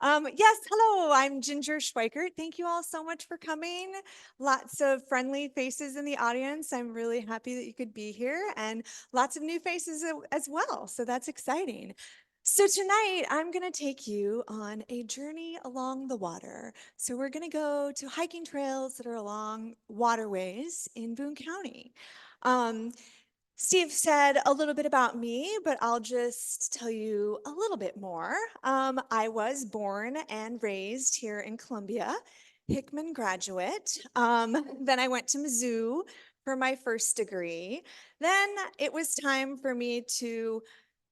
Yes, hello, I'm Ginger Schweikert. Thank you all so much for coming. Lots of friendly faces in the audience. I'm really happy that you could be here, and lots of new faces as well. So that's exciting. So tonight I'm going to take you on a journey along the water. So we're going to go to hiking trails that are along waterways in Boone County. Um, Steve said a little bit about me, but I'll just tell you a little bit more. I was born and raised here in Columbia, Hickman graduate. Then I went to Mizzou for my first degree. Then it was time for me to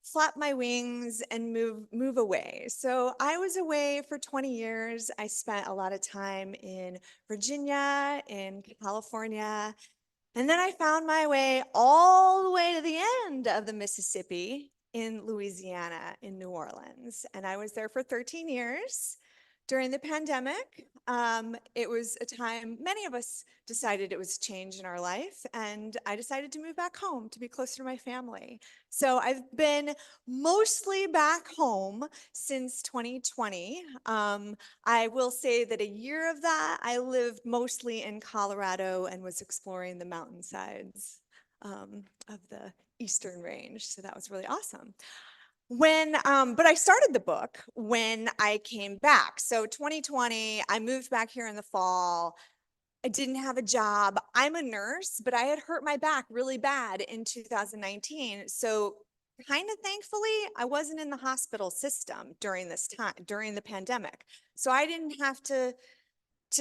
flap my wings and move away. So I was away for 20 years. I spent a lot of time in Virginia, in California, and then I found my way all the way to the end of the Mississippi in Louisiana, in New Orleans. And I was there for 13 years. During the pandemic, it was a time many of us decided it was a change in our life, and I decided to move back home to be closer to my family. So I've been mostly back home since 2020. I will say that a year of that, I lived mostly in Colorado and was exploring the mountainsides of the Eastern Range. So that was really awesome. But I started the book when I came back. So 2020, I moved back here in the fall. I didn't have a job. I'm a nurse, but I had hurt my back really bad in 2019. So kind of thankfully, I wasn't in the hospital system during this time, during the pandemic. So I didn't have to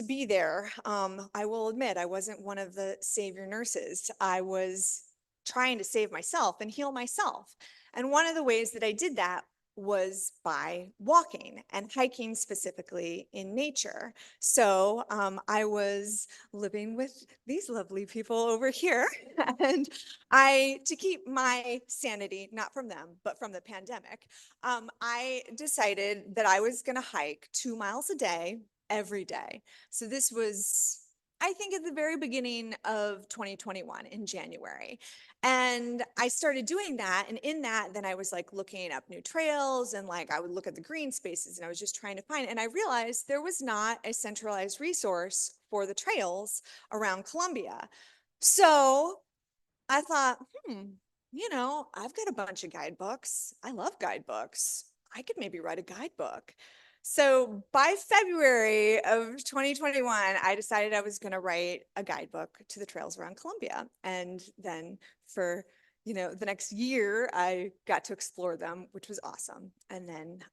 be there. I will admit, I wasn't one of the savior nurses. I was trying to save myself and heal myself. And one of the ways that I did that was by walking and hiking, specifically in nature. So I was living with these lovely people over here. And to keep my sanity, not from them, but from the pandemic, I decided that I was going to hike 2 miles a day every day. So this was, I think, at the very beginning of 2021 in January. And I started doing that. And in that, then I was like looking up new trails, and like I would look at the green spaces, and I was just trying to find, and I realized there was not a centralized resource for the trails around Columbia. So I thought, I've got a bunch of guidebooks. I love guidebooks. I could maybe write a guidebook. So by February of 2021, I decided I was going to write a guidebook to the trails around Columbia. And then for, the next year, I got to explore them, which was awesome. And then,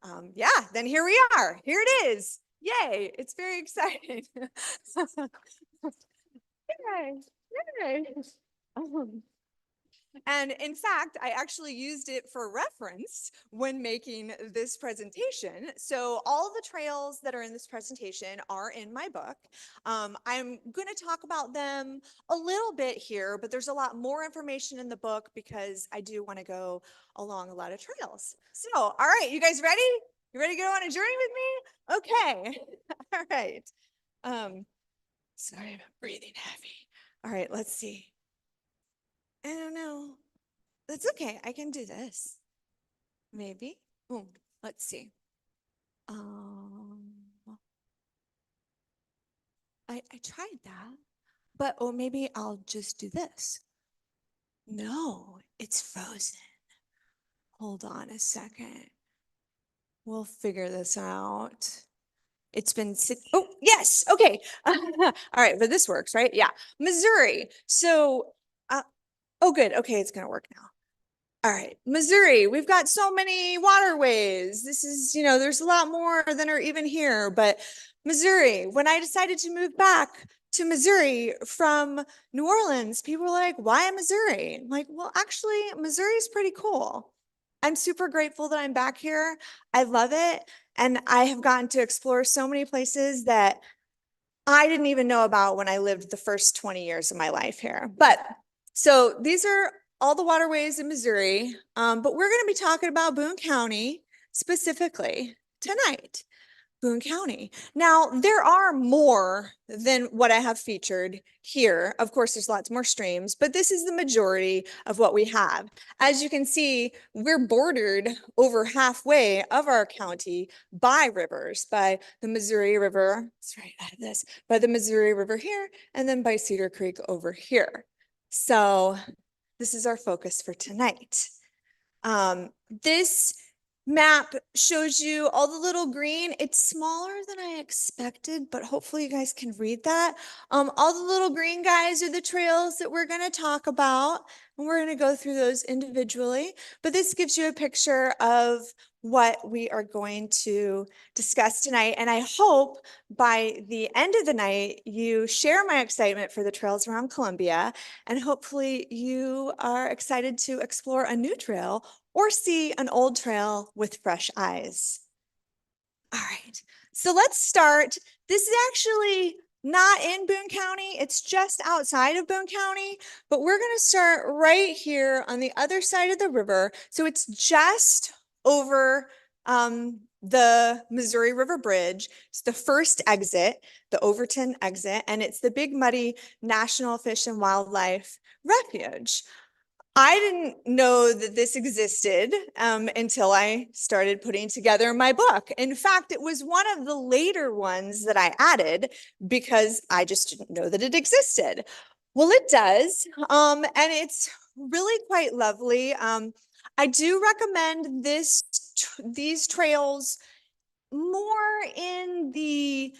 then here we are. Here it is. Yay. It's very exciting. Yay. Yay. And in fact, I actually used it for reference when making this presentation. So all the trails that are in this presentation are in my book. I'm going to talk about them a little bit here, but there's a lot more information in the book because I do want to go along a lot of trails. So, all right, you guys ready? You ready to go on a journey with me? Okay. All right. Sorry, I'm breathing heavy. All right, let's see. I don't know. That's okay. I can do this. Maybe. Oh, let's see. I tried that, but maybe I'll just do this. No, it's frozen. Hold on a second. We'll figure this out. It's been oh, yes. Okay. All right, but this works, right? Yeah. Missouri. So, oh, good. Okay, it's gonna work now. All right, Missouri, we've got so many waterways. This is, there's a lot more than are even here, but Missouri, when I decided to move back to Missouri from New Orleans, people were like, why Missouri? I'm like, well, actually, Missouri is pretty cool. I'm super grateful that I'm back here. I love it. And I have gotten to explore so many places that I didn't even know about when I lived the first 20 years of my life here. But so these are all the waterways in Missouri, but we're going to be talking about Boone County specifically tonight. Boone County. Now, there are more than what I have featured here. Of course, there's lots more streams, but this is the majority of what we have. As you can see, we're bordered over halfway of our county by rivers, by the Missouri River. That's right, I have this, by the Missouri River here, and then by Cedar Creek over here. So this is our focus for tonight. This map shows you all the little green. It's smaller than I expected, but hopefully you guys can read that. All the little green guys are the trails that we're going to talk about, and we're going to go through those individually. But this gives you a picture of what we are going to discuss tonight. And I hope by the end of the night, you share my excitement for the trails around Columbia, and hopefully you are excited to explore a new trail or see an old trail with fresh eyes. All right, so let's start. This is actually not in Boone County. It's just outside of Boone County, but we're going to start right here on the other side of the river. So it's just over the Missouri River Bridge. It's the first exit, the Overton exit, and it's the Big Muddy National Fish and Wildlife Refuge. I didn't know that this existed until I started putting together my book. In fact, it was one of the later ones that I added because I just didn't know that it existed. Well, it does, and it's really quite lovely. I do recommend these trails more in the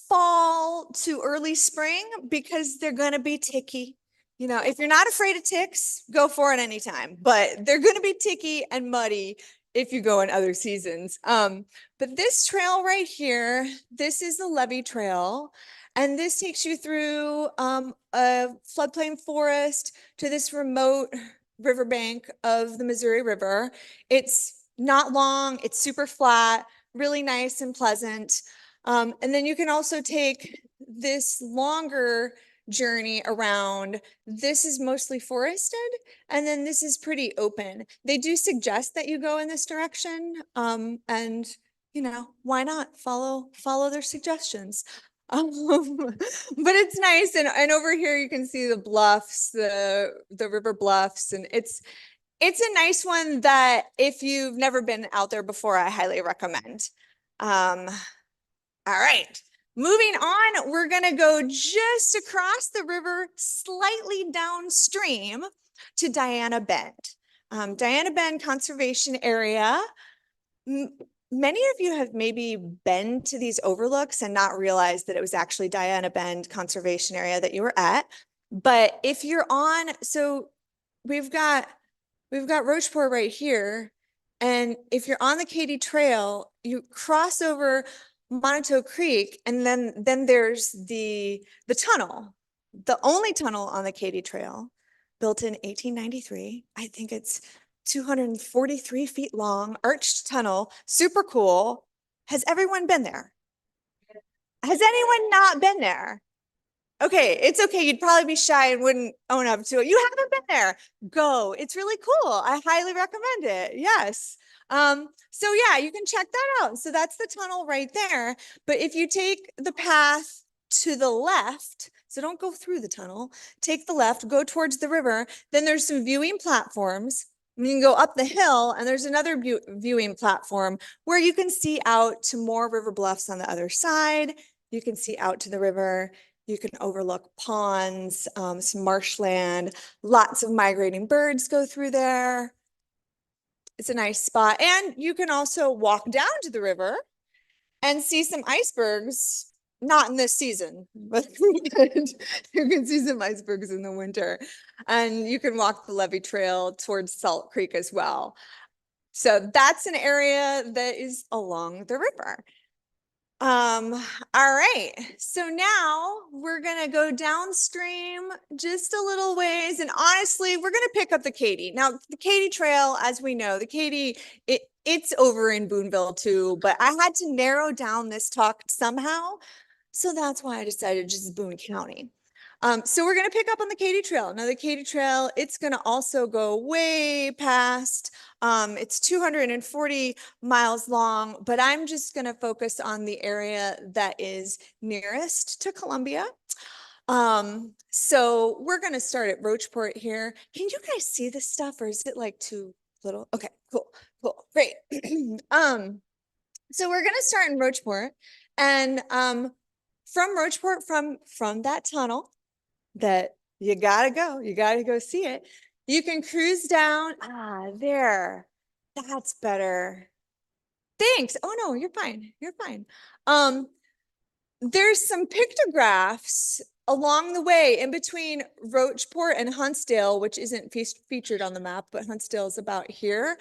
fall to early spring because they're going to be ticky. You know, if you're not afraid of ticks, go for it anytime, but they're going to be ticky and muddy if you go in other seasons. But this trail right here, this is the Levee Trail, and this takes you through a floodplain forest to this remote riverbank of the Missouri River. It's not long, it's super flat, really nice and pleasant. And then you can also take this longer journey around. This is mostly forested, and then this is pretty open. They do suggest that you go in this direction, and you know, why not follow their suggestions. But it's nice, and over here you can see the bluffs, the river bluffs, and it's a nice one that if you've never been out there before, I highly recommend. All right, moving on, we're gonna go just across the river, slightly downstream to Diana Bend. Diana Bend Conservation Area. Many of you have maybe been to these overlooks and not realized that it was actually Diana Bend Conservation Area that you were at. But if you're on, so we've got Rocheport right here. And if you're on the Katy Trail, you cross over Monteau Creek, and then there's the tunnel, the only tunnel on the Katy Trail, built in 1893. I think it's 243 feet long, arched tunnel, super cool. Has everyone been there? Has anyone not been there? Okay, it's okay. You'd probably be shy and wouldn't own up to it. You haven't been there. Go. It's really cool. I highly recommend it. Yes. So yeah, you can check that out. So that's the tunnel right there. But if you take the path to the left, so don't go through the tunnel, take the left, go towards the river, then there's some viewing platforms. You can go up the hill, and there's another viewing platform where you can see out to more river bluffs on the other side. You can see out to the river. You can overlook ponds, some marshland, lots of migrating birds go through there. It's a nice spot. And you can also walk down to the river and see some icebergs, not in this season, but you can see some icebergs in the winter. And you can walk the Levee Trail towards Salt Creek as well. So that's an area that is along the river. All right, so now we're gonna go downstream just a little ways, and honestly, we're gonna pick up the Katy. Now, the Katy Trail, as we know, the Katy, it's over in Boonville too, but I had to narrow down this talk somehow, so that's why I decided just Boone County. So we're going to pick up on the Katy Trail. Now the Katy Trail, it's going to also go way past. It's 240 miles long, but I'm just going to focus on the area that is nearest to Columbia. So we're going to start at Rocheport here. Can you guys see this stuff, or is it like too little? Okay, cool, great. So we're going to start in Rocheport, and from Rocheport, from that tunnel that you gotta go see it. You can cruise down. There. That's better. Thanks. Oh no, you're fine. You're fine. There's some pictographs along the way in between Rocheport and Huntsdale, which isn't featured on the map, but Huntsdale is about here.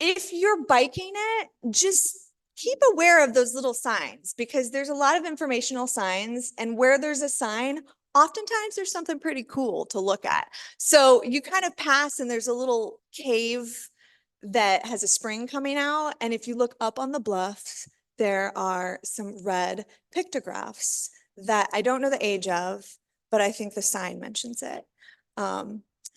If you're biking it, just keep aware of those little signs, because there's a lot of informational signs, and where there's a sign, oftentimes there's something pretty cool to look at. So you kind of pass and there's a little cave that has a spring coming out. And if you look up on the bluffs, there are some red pictographs that I don't know the age of, but I think the sign mentions it.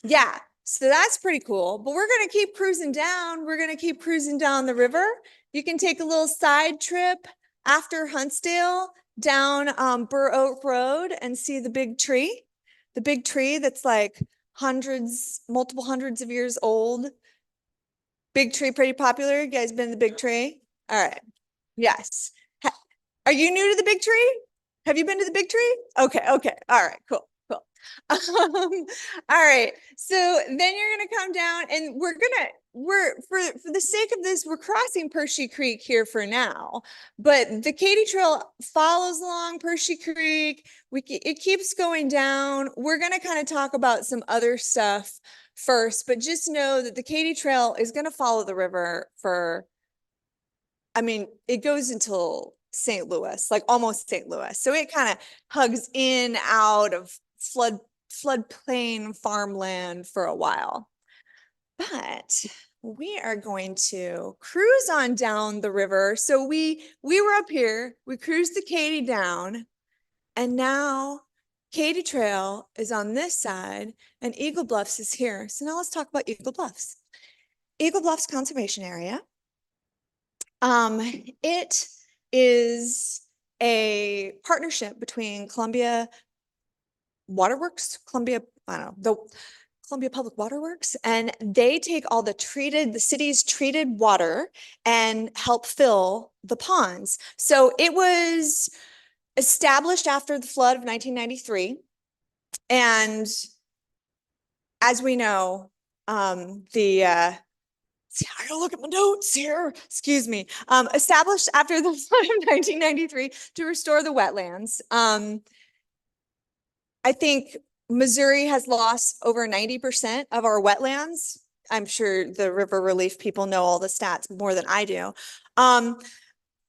Yeah, so that's pretty cool. But we're going to keep cruising down. We're going to keep cruising down the river. You can take a little side trip after Huntsdale down Burr Oak Road and see the big tree that's like multiple hundreds of years old. Big tree, pretty popular. You guys been to the big tree? All right. Yes. Are you new to the big tree? Have you been to the big tree? Okay. All right, cool. All right. So then you're going to come down, and we're for the sake of this, we're crossing Pershing Creek here for now, but the Katy Trail follows along Pershing Creek. It keeps going down. We're going to kind of talk about some other stuff first, but just know that the Katy Trail is going to follow the river it goes until St. Louis, like almost St. Louis. So it kind of hugs in out of floodplain farmland for a while. But we are going to cruise on down the river. So we were up here, we cruised the Katy down, and now Katy Trail is on this side and Eagle Bluffs is here. So now let's talk about Eagle Bluffs. Eagle Bluffs Conservation Area. It is a partnership between Columbia Waterworks, Columbia Public Waterworks, and they take all the city's treated water and help fill the ponds. So it was established after the flood of 1993. And as we know, I gotta look at my notes here. Excuse me. Established after the flood of 1993 to restore the wetlands. I think Missouri has lost over 90% of our wetlands. I'm sure the river relief people know all the stats more than I do. And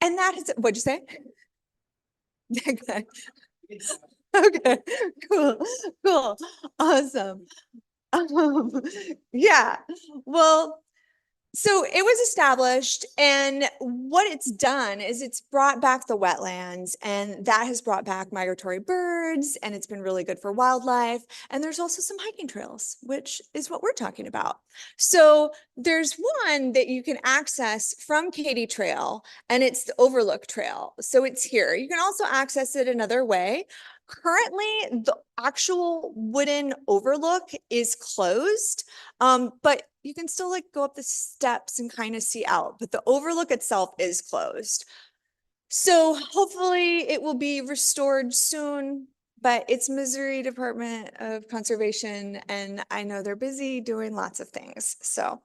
that is, what'd you say? Okay. Okay, cool, awesome. Yeah, well, so it was established, and what it's done is it's brought back the wetlands, and that has brought back migratory birds, and it's been really good for wildlife. And there's also some hiking trails, which is what we're talking about. So there's one that you can access from Katy Trail, and it's the Overlook Trail. So it's here. You can also access it another way. Currently, the actual wooden overlook is closed, but you can still like go up the steps and kind of see out, but the overlook itself is closed. So hopefully it will be restored soon, but it's Missouri Department of Conservation, and I know they're busy doing lots of things. So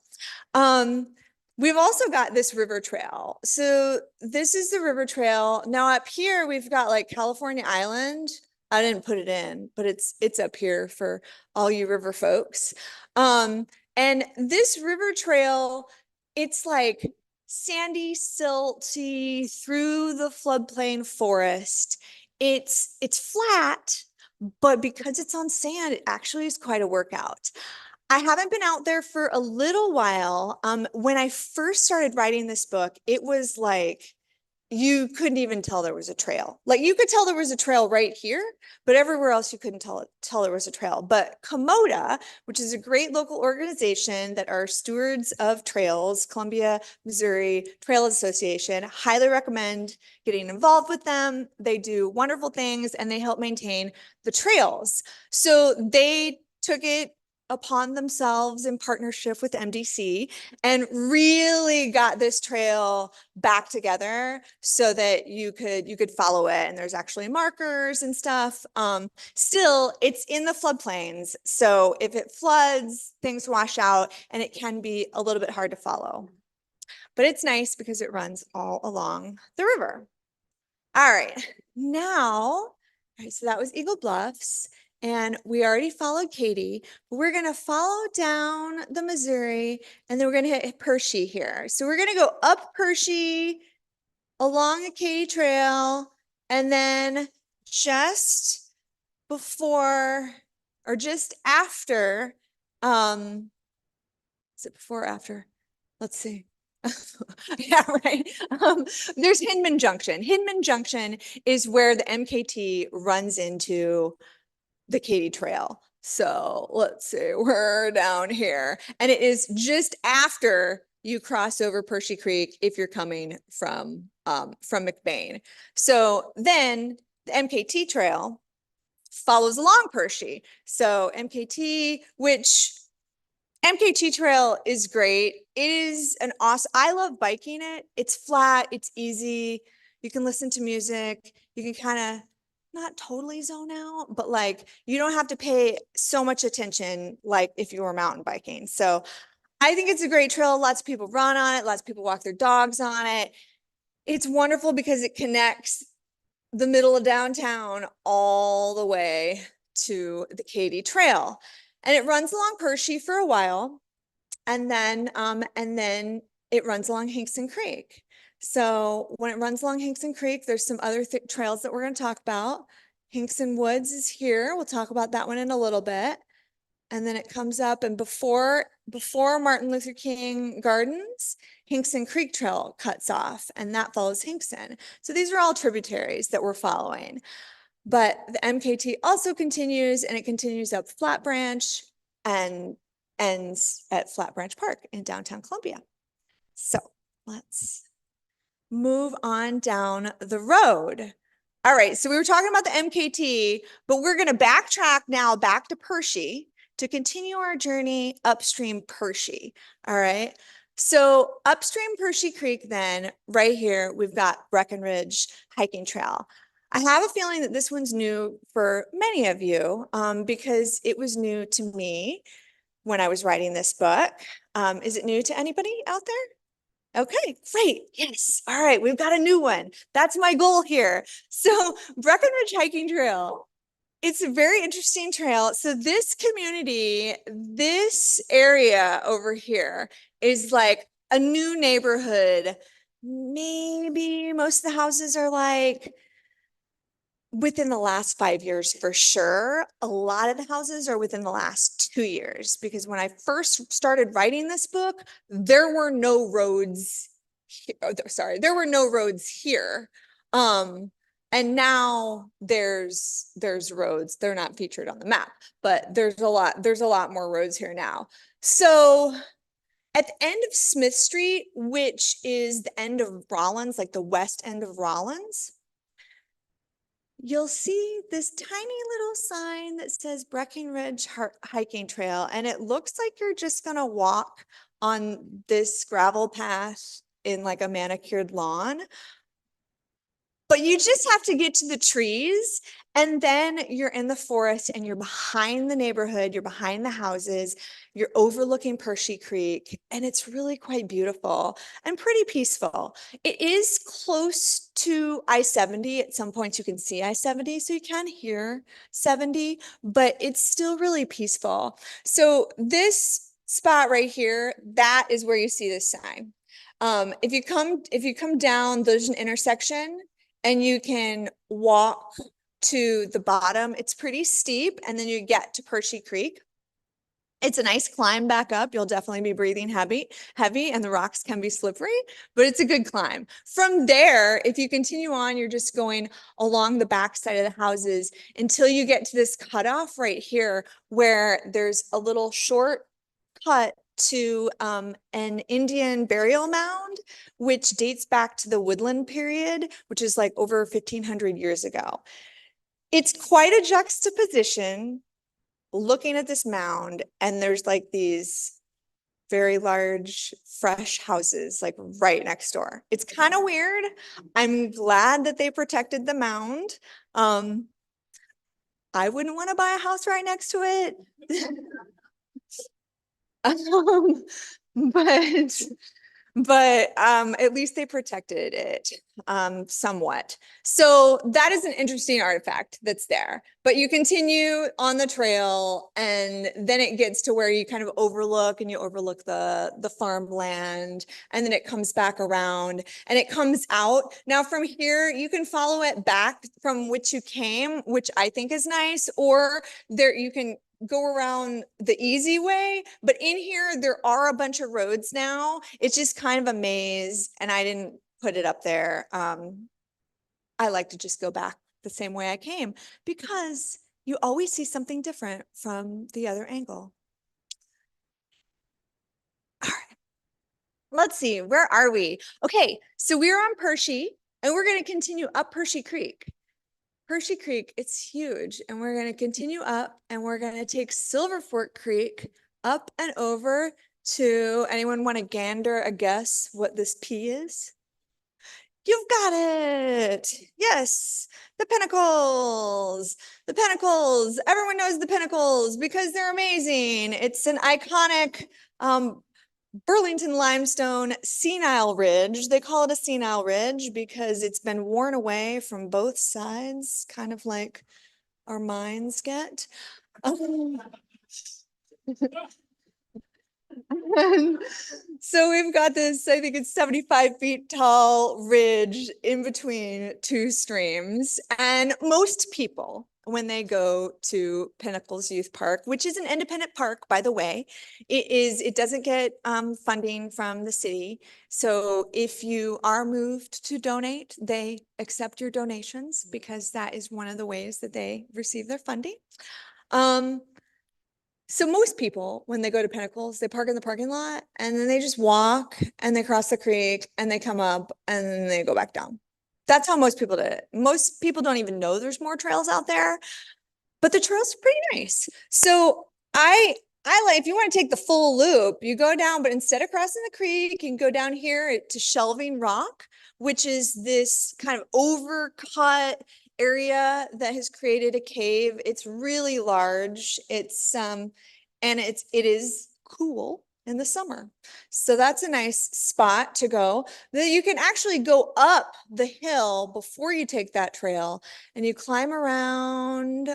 we've also got this river trail. So this is the river trail. Now up here, we've got like California Island. I didn't put it in, but it's up here for all you river folks. And this river trail, it's like sandy, silty through the floodplain forest. It's flat, but because it's on sand, it actually is quite a workout. I haven't been out there for a little while. When I first started writing this book, it was like, you couldn't even tell there was a trail. Like you could tell there was a trail right here, but everywhere else you couldn't tell there was a trail. But Komoda, which is a great local organization that are stewards of trails, Columbia, Missouri Trail Association, highly recommend getting involved with them. They do wonderful things and they help maintain the trails. So they took it upon themselves in partnership with MDC and really got this trail back together so that you could follow it, and there's actually markers and stuff. Still, it's in the floodplains, so if it floods, things wash out and it can be a little bit hard to follow, but it's nice because it runs all along the river. All right, now, so that was Eagle Bluffs. And we already followed Katy. We're going to follow down the Missouri, and then we're going to hit Hershey here. So we're going to go up Hershey, along the Katy Trail, and then just before or just after, is it before or after? Let's see. Yeah, right. There's Hinman Junction. Hinman Junction is where the MKT runs into the Katy Trail. So let's see, we're down here. And it is just after you cross over Pershey Creek if you're coming from McBain. So then the MKT Trail follows along Pershey. So which MKT Trail is great. It is an awesome, I love biking it. It's flat, it's easy. You can listen to music. You can kind of not totally zone out, but like you don't have to pay so much attention like if you were mountain biking. So I think it's a great trail. Lots of people run on it. Lots of people walk their dogs on it. It's wonderful because it connects the middle of downtown all the way to the Katy Trail. And it runs along Pershey for a while. And then it runs along Hinkson Creek. So when it runs along Hinkson Creek, there's some other trails that we're going to talk about. Hinkson Woods is here. We'll talk about that one in a little bit. And then it comes up, and before Martin Luther King Gardens, Hinkson Creek Trail cuts off, and that follows Hinkson. So these are all tributaries that we're following. But the MKT also continues, and it continues up Flat Branch and ends at Flat Branch Park in downtown Columbia. So let's move on down the road. All right, so we were talking about the MKT, but we're going to backtrack now back to Pershey to continue our journey upstream Pershey. All right, so upstream Pershey Creek, then right here, we've got Breckenridge Hiking Trail. I have a feeling that this one's new for many of you because it was new to me when I was writing this book. Is it new to anybody out there? Okay, great. Yes. All right, we've got a new one. That's my goal here. So Breckenridge Hiking Trail. It's a very interesting trail. So this community, this area over here is like a new neighborhood. Maybe most of the houses are like within the last 5 years for sure. A lot of the houses are within the last 2 years because when I first started writing this book, there were no roads. There were no roads here. And now there's roads. They're not featured on the map, but there's a lot more roads here now. So at the end of Smith Street, which is the end of Rollins, like the west end of Rollins, you'll see this tiny little sign that says Breckenridge Hiking Trail, and it looks like you're just gonna walk on this gravel path in like a manicured lawn. But you just have to get to the trees, and then you're in the forest and you're behind the neighborhood, you're behind the houses, you're overlooking Pershey Creek, and it's really quite beautiful and pretty peaceful. It is close to I-70. At some points you can see I-70, so you can hear 70, but it's still really peaceful. So this spot right here, that is where you see this sign. If you come down, there's an intersection and you can walk to the bottom. It's pretty steep, and then you get to Pershey Creek. It's a nice climb back up. You'll definitely be breathing heavy, and the rocks can be slippery, but it's a good climb. From there, if you continue on, you're just going along the back side of the houses until you get to this cutoff right here, where there's a little short cut to an Indian burial mound, which dates back to the woodland period, which is like over 1,500 years ago. It's quite a juxtaposition looking at this mound, and there's like these very large fresh houses like right next door. It's kind of weird. I'm glad that they protected the mound. I wouldn't want to buy a house right next to it. But at least they protected it somewhat. So that is an interesting artifact that's there. But you continue on the trail, and then it gets to where you kind of overlook, and you overlook the farmland, and then it comes back around and it comes out. Now from here, you can follow it back from which you came, which I think is nice, or there you can go around the easy way, but in here there are a bunch of roads now. It's just kind of a maze, and I didn't put it up there. I like to just go back the same way I came, because you always see something different from the other angle. All right, let's see, where are we? Okay, so we're on Pershing, and we're going to continue up Pershing Creek. Pershing Creek, it's huge, and we're going to continue up, and we're going to take Silver Fork Creek up and over to, anyone want to gander a guess what this P is? You've got it. Yes, the Pinnacles. The Pinnacles. Everyone knows the Pinnacles because they're amazing. It's an iconic Burlington limestone senile ridge. They call it a senile ridge because it's been worn away from both sides, kind of like our minds get. So we've got this, I think it's 75 feet tall ridge in between two streams. And most people, when they go to Pinnacles Youth Park, which is an independent park, by the way, it doesn't get funding from the city. So if you are moved to donate, they accept your donations because that is one of the ways that they receive their funding. So most people, when they go to Pinnacles, they park in the parking lot, and then they just walk, and they cross the creek, and they come up, and then they go back down. That's how most people did it. Most people don't even know there's more trails out there, but the trails are pretty nice. So I like, if you want to take the full loop, you go down, but instead of crossing the creek, you can go down here to Shelving Rock, which is this kind of overcut area that has created a cave. It's really large. It's and it is cool in the summer. So that's a nice spot to go. Then you can actually go up the hill before you take that trail, and you climb around,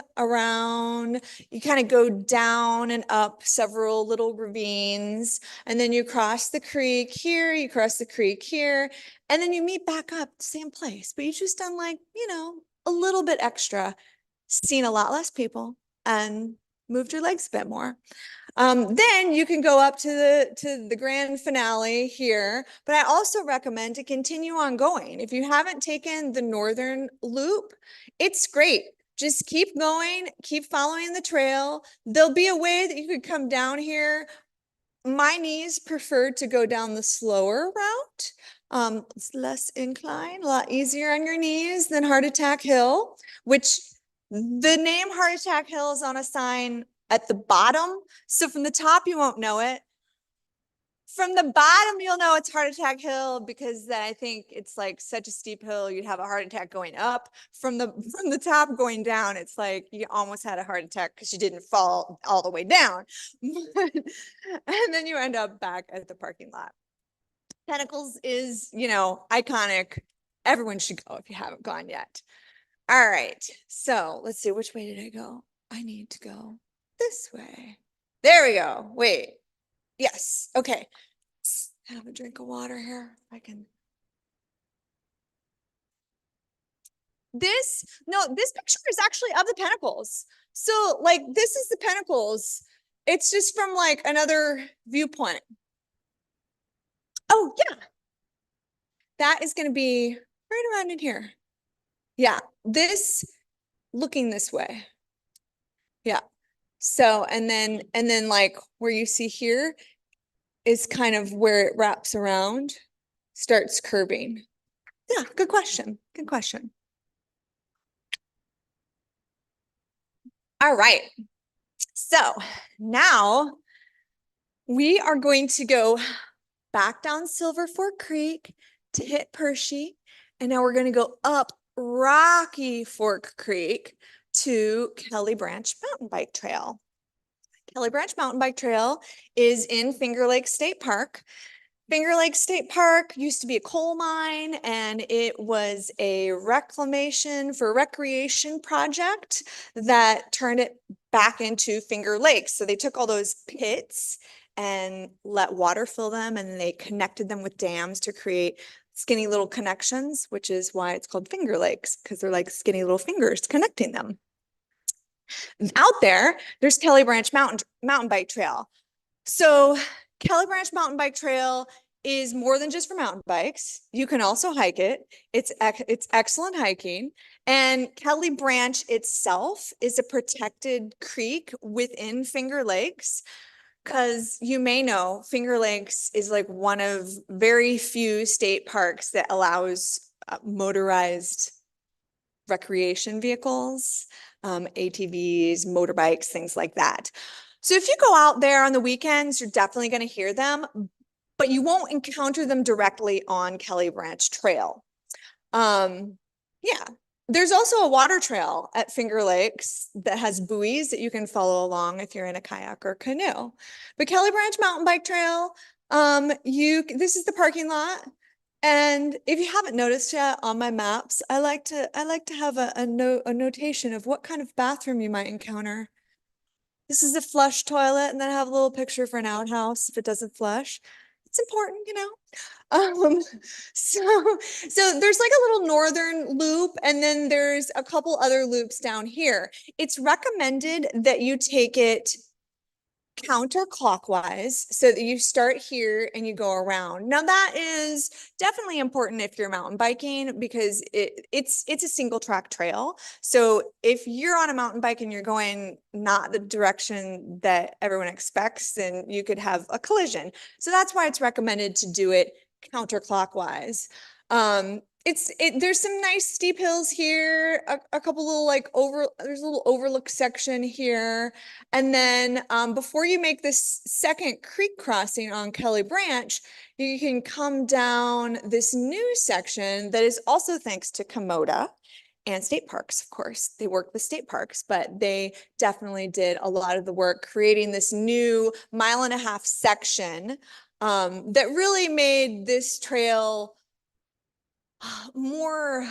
you kind of go down and up several little ravines, and then you cross the creek here, you cross the creek here, and then you meet back up the same place, but you just done like, a little bit extra, seen a lot less people, and moved your legs a bit more. Then you can go up to the grand finale here, but I also recommend to continue on going. If you haven't taken the northern loop, it's great. Just keep going, keep following the trail. There'll be a way that you could come down here. My knees prefer to go down the slower route. It's less incline, a lot easier on your knees than Heart Attack Hill, which the name Heart Attack Hill is on a sign at the bottom. So from the top, you won't know it. From the bottom, you'll know it's Heart Attack Hill because I think it's like such a steep hill, you'd have a heart attack going up. From the top going down, it's like you almost had a heart attack because you didn't fall all the way down. And then you end up back at the parking lot. Pinnacles is, iconic. Everyone should go if you haven't gone yet. All right, so let's see, which way did I go? I need to go this way. There we go. Wait. Yes. Okay. Let's have a drink of water here. This picture is actually of the Pinnacles. So like, this is the Pinnacles. It's just from like another viewpoint. Oh yeah, that is going to be right around in here. Yeah, this looking this way. Yeah. So, and then like where you see here is kind of where it wraps around, starts curving. Yeah, good question. Good question. All right. So now we are going to go back down Silver Fork Creek to hit Pershing. And now we're going to go up Rocky Fork Creek to Kelly Branch Mountain Bike Trail. Kelly Branch Mountain Bike Trail is in Finger Lake State Park. Finger Lake State Park used to be a coal mine, and it was a reclamation for recreation project that turned it back into Finger Lakes. So they took all those pits and let water fill them, and they connected them with dams to create skinny little connections, which is why it's called Finger Lakes, because they're like skinny little fingers connecting them. Out there's Kelly Branch Mountain Bike Trail. So Kelly Branch Mountain Bike Trail is more than just for mountain bikes. You can also hike it. It's excellent hiking. And Kelly Branch itself is a protected creek within Finger Lakes, because you may know Finger Lakes is like one of very few state parks that allows motorized recreation vehicles, ATVs, motorbikes, things like that. So if you go out there on the weekends, you're definitely going to hear them, but you won't encounter them directly on Kelly Branch Trail. Yeah. There's also a water trail at Finger Lakes that has buoys that you can follow along if you're in a kayak or canoe. But Kelly Branch Mountain Bike Trail, this is the parking lot. And if you haven't noticed yet on my maps, I like to have a notation of what kind of bathroom you might encounter. This is a flush toilet, and then I have a little picture for an outhouse if it doesn't flush. It's important, you know. Um, so there's like a little northern loop, and then there's a couple other loops down here. It's recommended that you take it counterclockwise so that you start here and you go around. Now that is definitely important if you're mountain biking, because it's a single track trail. So if you're on a mountain bike and you're going not the direction that everyone expects, then you could have a collision. So that's why it's recommended to do it counterclockwise. There's some nice steep hills here, a couple little there's a little overlook section here. And then before you make this second creek crossing on Kelly Branch, you can come down this new section that is also thanks to Komoda and state parks, of course. They work with state parks, but they definitely did a lot of the work creating this new 1.5-mile section that really made this trail more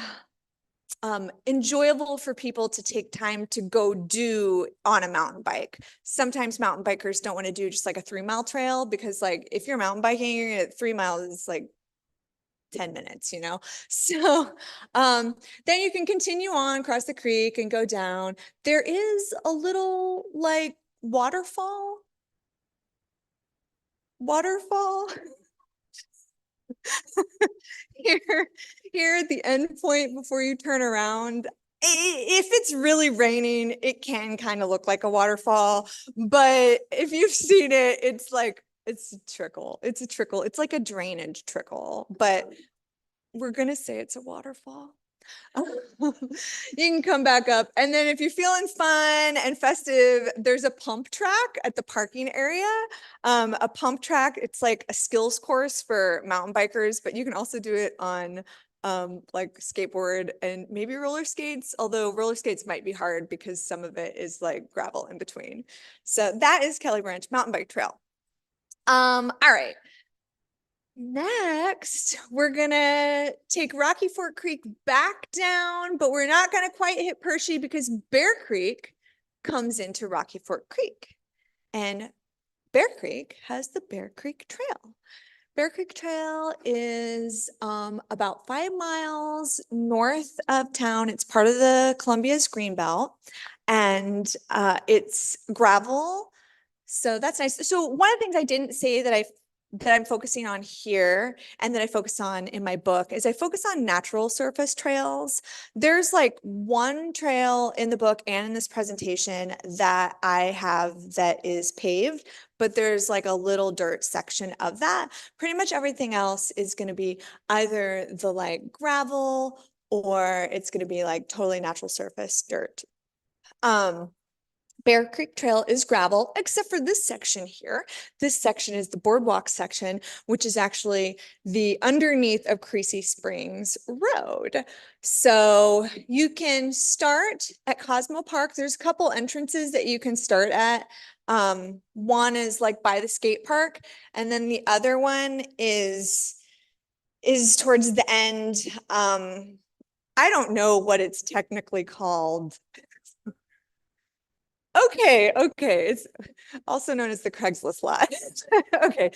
enjoyable for people to take time to go do on a mountain bike. Sometimes mountain bikers don't want to do just like a 3-mile trail, because like if you're mountain biking, you're gonna get 3 miles is like 10 minutes, you know? So then you can continue on across the creek and go down. There is a little like waterfall. Here at the end point before you turn around. If it's really raining, it can kind of look like a waterfall, but if you've seen it, it's like it's a trickle. It's a trickle. It's like a drainage trickle, but we're gonna say it's a waterfall. You can come back up. And then if you're feeling fun and festive, there's a pump track at the parking area. A pump track, it's like a skills course for mountain bikers, but you can also do it on like skateboard and maybe roller skates, although roller skates might be hard because some of it is like gravel in between. So that is Kelly Branch Mountain Bike Trail. All right. Next, we're gonna take Rocky Fork Creek back down, but we're not gonna quite hit Pershing because Bear Creek comes into Rocky Fork Creek. And Bear Creek has the Bear Creek Trail. Bear Creek Trail is about 5 miles north of town. It's part of the Columbia's Greenbelt, and it's gravel, So that's nice. So one of the things I didn't say that I'm focusing on here and that I focus on in my book is I focus on natural surface trails. There's like one trail in the book and in this presentation that I have that is paved, but there's like a little dirt section of that. Pretty much everything else is going to be either the like gravel or it's going to be like totally natural surface dirt. Bear Creek Trail is gravel, except for this section here. This section is the boardwalk section, which is actually the underneath of Creasy Springs Road. So you can start at Cosmo Park. There's a couple entrances that you can start at. One is like by the skate park, and then the other one is towards the end. I don't know what it's technically called. Okay, it's also known as the Craigslist lot. Okay,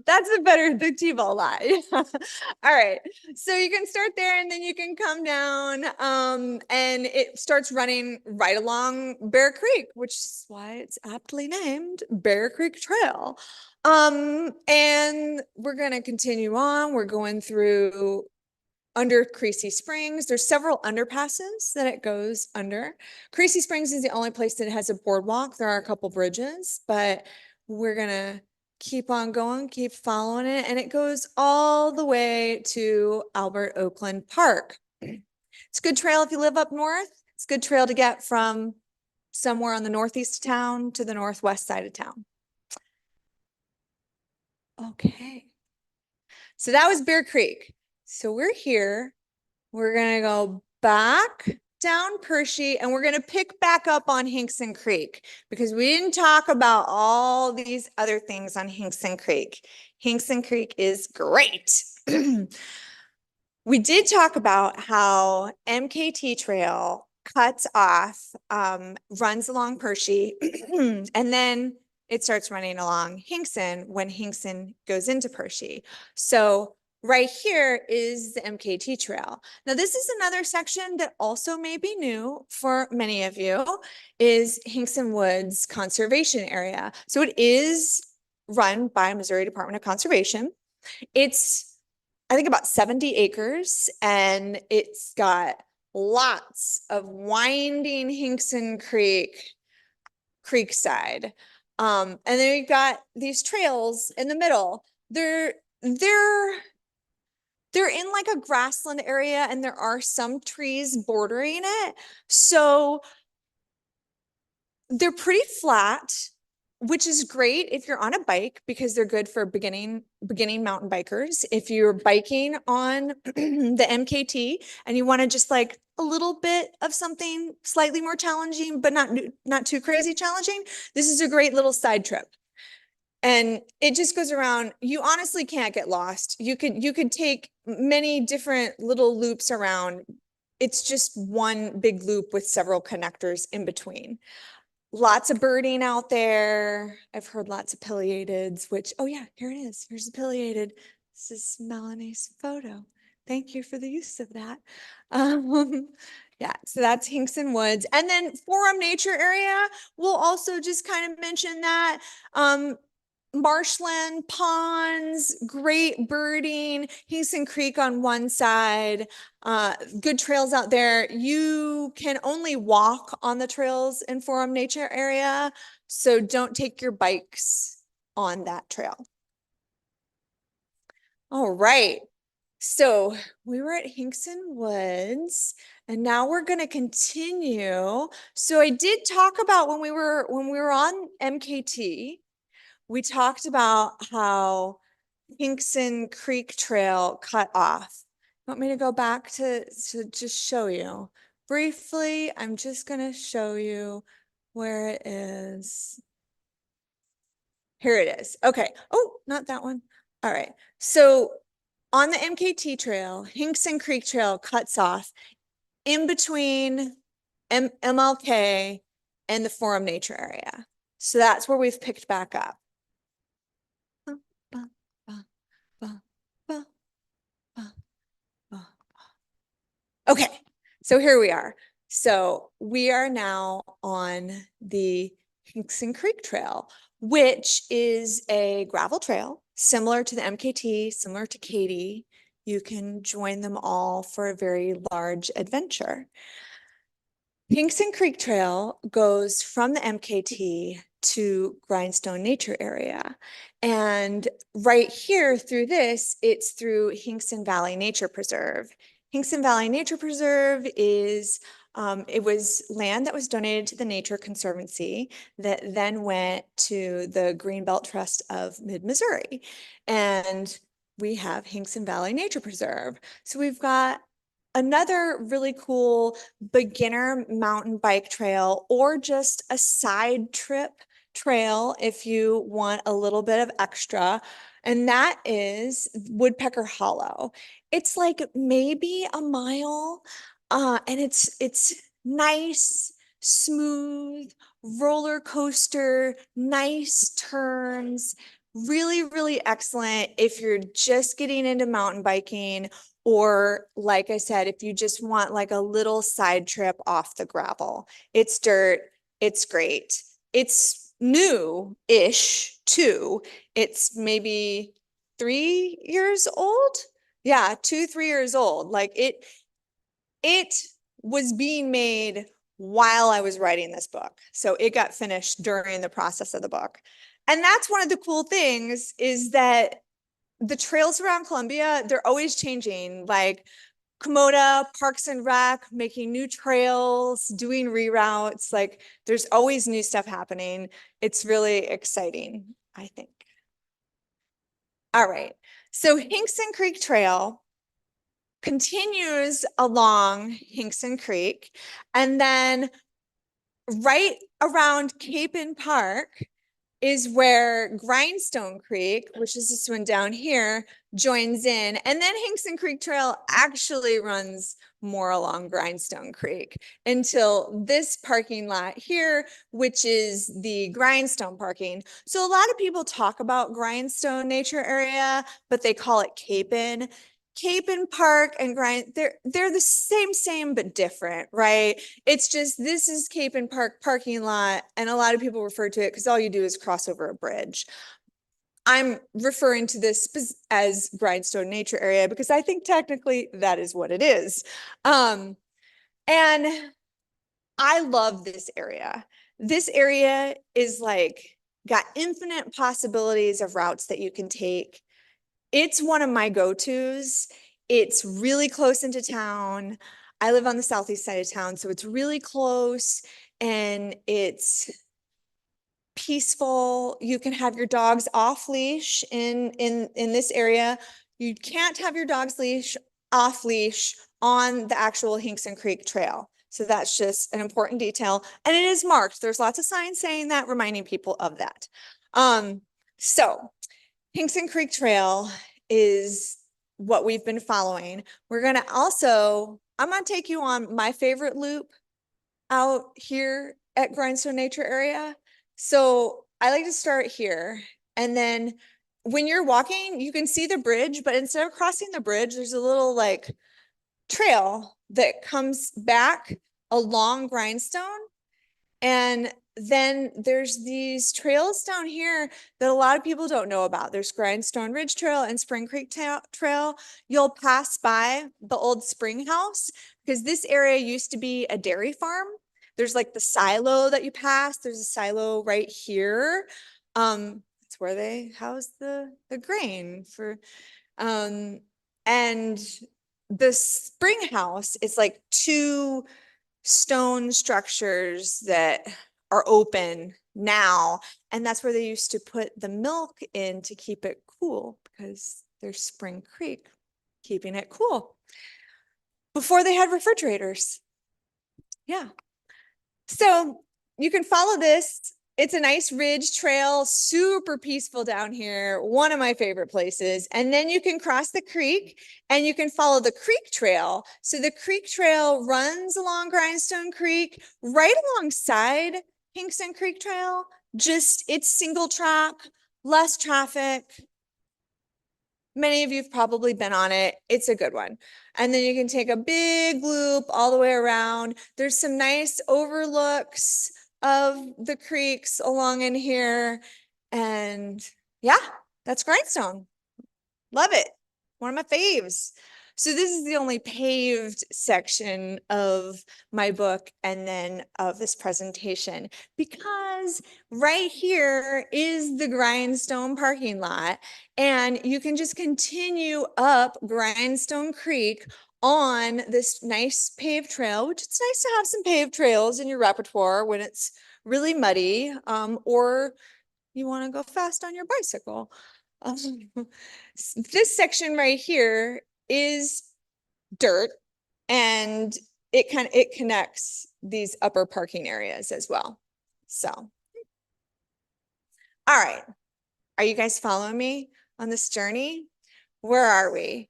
that's the T-ball lot. All right, so you can start there and then you can come down and it starts running right along Bear Creek, which is why it's aptly named Bear Creek Trail. And we're gonna continue on. We're going through under Creasy Springs. There's several underpasses that it goes under. Creasy Springs is the only place that has a boardwalk. There are a couple bridges, but we're gonna keep on going, keep following it, and it goes all the way to Albert Oakland Park. It's a good trail if you live up north. It's a good trail to get from somewhere on the northeast of town to the northwest side of town. Okay. So that was Bear Creek. So we're here. We're gonna go back down Pershing and we're gonna pick back up on Hinkson Creek because we didn't talk about all these other things on Hinkson Creek. Hinkson Creek is great. We did talk about how MKT Trail cuts off, runs along Pershing, and then it starts running along Hinkson when Hinkson goes into Pershing. So right here is the MKT Trail. Now this is another section that also may be new for many of you, is Hinkson Woods Conservation Area. So it is run by Missouri Department of Conservation. It's I think about 70 acres, and it's got lots of winding Hinkson Creekside. And then you've got these trails in the middle. They're in like a grassland area, and there are some trees bordering it. So they're pretty flat, which is great if you're on a bike because they're good for beginning mountain bikers. If you're biking on the MKT and you want to just like a little bit of something slightly more challenging, but not too crazy challenging, this is a great little side trip. And it just goes around. You honestly can't get lost. You could take many different little loops around. It's just one big loop with several connectors in between. Lots of birding out there. I've heard lots of pileateds, which, oh yeah, here it is. Here's the pileated. This is Melanie's photo. Thank you for the use of that. Yeah, so that's Hinkson Woods. And then Forum Nature Area, we'll also just kind of mention that. Marshland, ponds, great birding, Hinkson Creek on one side, good trails out there. You can only walk on the trails in Forum Nature Area, so don't take your bikes on that trail. All right, so we were at Hinkson Woods, and now we're going to continue. So I did talk about when we were on MKT, we talked about how Hinkson Creek Trail cut off. You want me to go back to just show you? Briefly, I'm just going to show you where it is. Here it is. Okay. Oh, not that one. All right. So on the MKT Trail, Hinkson Creek Trail cuts off in between MLK and the Forum Nature Area. So that's where we've picked back up. Okay, so here we are. So we are now on the Hinkson Creek Trail, which is a gravel trail similar to the MKT, similar to Katy. You can join them all for a very large adventure. Hinkson Creek Trail goes from the MKT to Grindstone Nature Area. And right here through this, it's through Hinkson Valley Nature Preserve. Hinkson Valley Nature Preserve is, it was land that was donated to the Nature Conservancy that then went to the Greenbelt Trust of Mid-Missouri. And we have Hinkson Valley Nature Preserve. So we've got another really cool beginner mountain bike trail, or just a side trip trail if you want a little bit of extra, and that is Woodpecker Hollow. It's like maybe a mile, and it's nice, smooth, roller coaster, nice turns, really, really excellent if you're just getting into mountain biking, or like I said, if you just want like a little side trip off the gravel. It's dirt, it's great. It's new-ish too. It's maybe 3 years old. Yeah, 2, 3 years old. Like it was being made while I was writing this book. So it got finished during the process of the book. And that's one of the cool things, is that the trails around Columbia, they're always changing. Like Komoda, Parks and Rec, making new trails, doing reroutes. Like there's always new stuff happening. It's really exciting, I think. All right. So Hinkson Creek Trail continues along Hinkson Creek, and then right around Capon Park is where Grindstone Creek, which is this one down here, joins in. And then Hinkson Creek Trail actually runs more along Grindstone Creek until this parking lot here, which is the Grindstone parking. So a lot of people talk about Grindstone Nature Area, but they call it Capon. Capon Park and they're the same, but different, right? It's just, this is Capon Park parking lot, and a lot of people refer to it because all you do is cross over a bridge. I'm referring to this as Grindstone Nature Area because I think technically that is what it is. And I love this area. This area is like got infinite possibilities of routes that you can take. It's one of my go-tos. It's really close into town. I live on the southeast side of town, so it's really close, and it's peaceful. You can have your dogs off leash in this area. You can't have your dog's leash off leash on the actual Hinkson Creek Trail. So that's just an important detail, and it is marked. There's lots of signs saying that, reminding people of that. So Hinkson Creek Trail is what we've been following. We're gonna also, I'm gonna take you on my favorite loop out here at Grindstone Nature Area. So I like to start here, and then when you're walking, you can see the bridge, but instead of crossing the bridge, there's a little like trail that comes back along Grindstone. And then there's these trails down here that a lot of people don't know about. There's Grindstone Ridge Trail and Spring Creek Trail. You'll pass by the old spring house because this area used to be a dairy farm. There's like the silo that you pass. There's a silo right here. It's where they house the grain for, and the spring house is like 2 stone structures that are open now, and that's where they used to put the milk in to keep it cool, because there's Spring Creek keeping it cool before they had refrigerators. Yeah, so you can follow this. It's a nice ridge trail, super peaceful down here, one of my favorite places. And then you can cross the creek and you can follow the creek trail. So the creek trail runs along Grindstone Creek, right alongside Hinkson Creek Trail. Just, it's single track, less traffic. Many of you have probably been on it. It's a good one. And then you can take a big loop all the way around. There's some nice overlooks of the creeks along in here. And yeah, that's Grindstone. Love it. One of my faves. So this is the only paved section of my book and then of this presentation, because right here is the Grindstone parking lot, and you can just continue up Grindstone Creek on this nice paved trail, which it's nice to have some paved trails in your repertoire when it's really muddy, or you want to go fast on your bicycle. This section right here is dirt, and it connects these upper parking areas as well. So, all right. Are you guys following me on this journey? Where are we?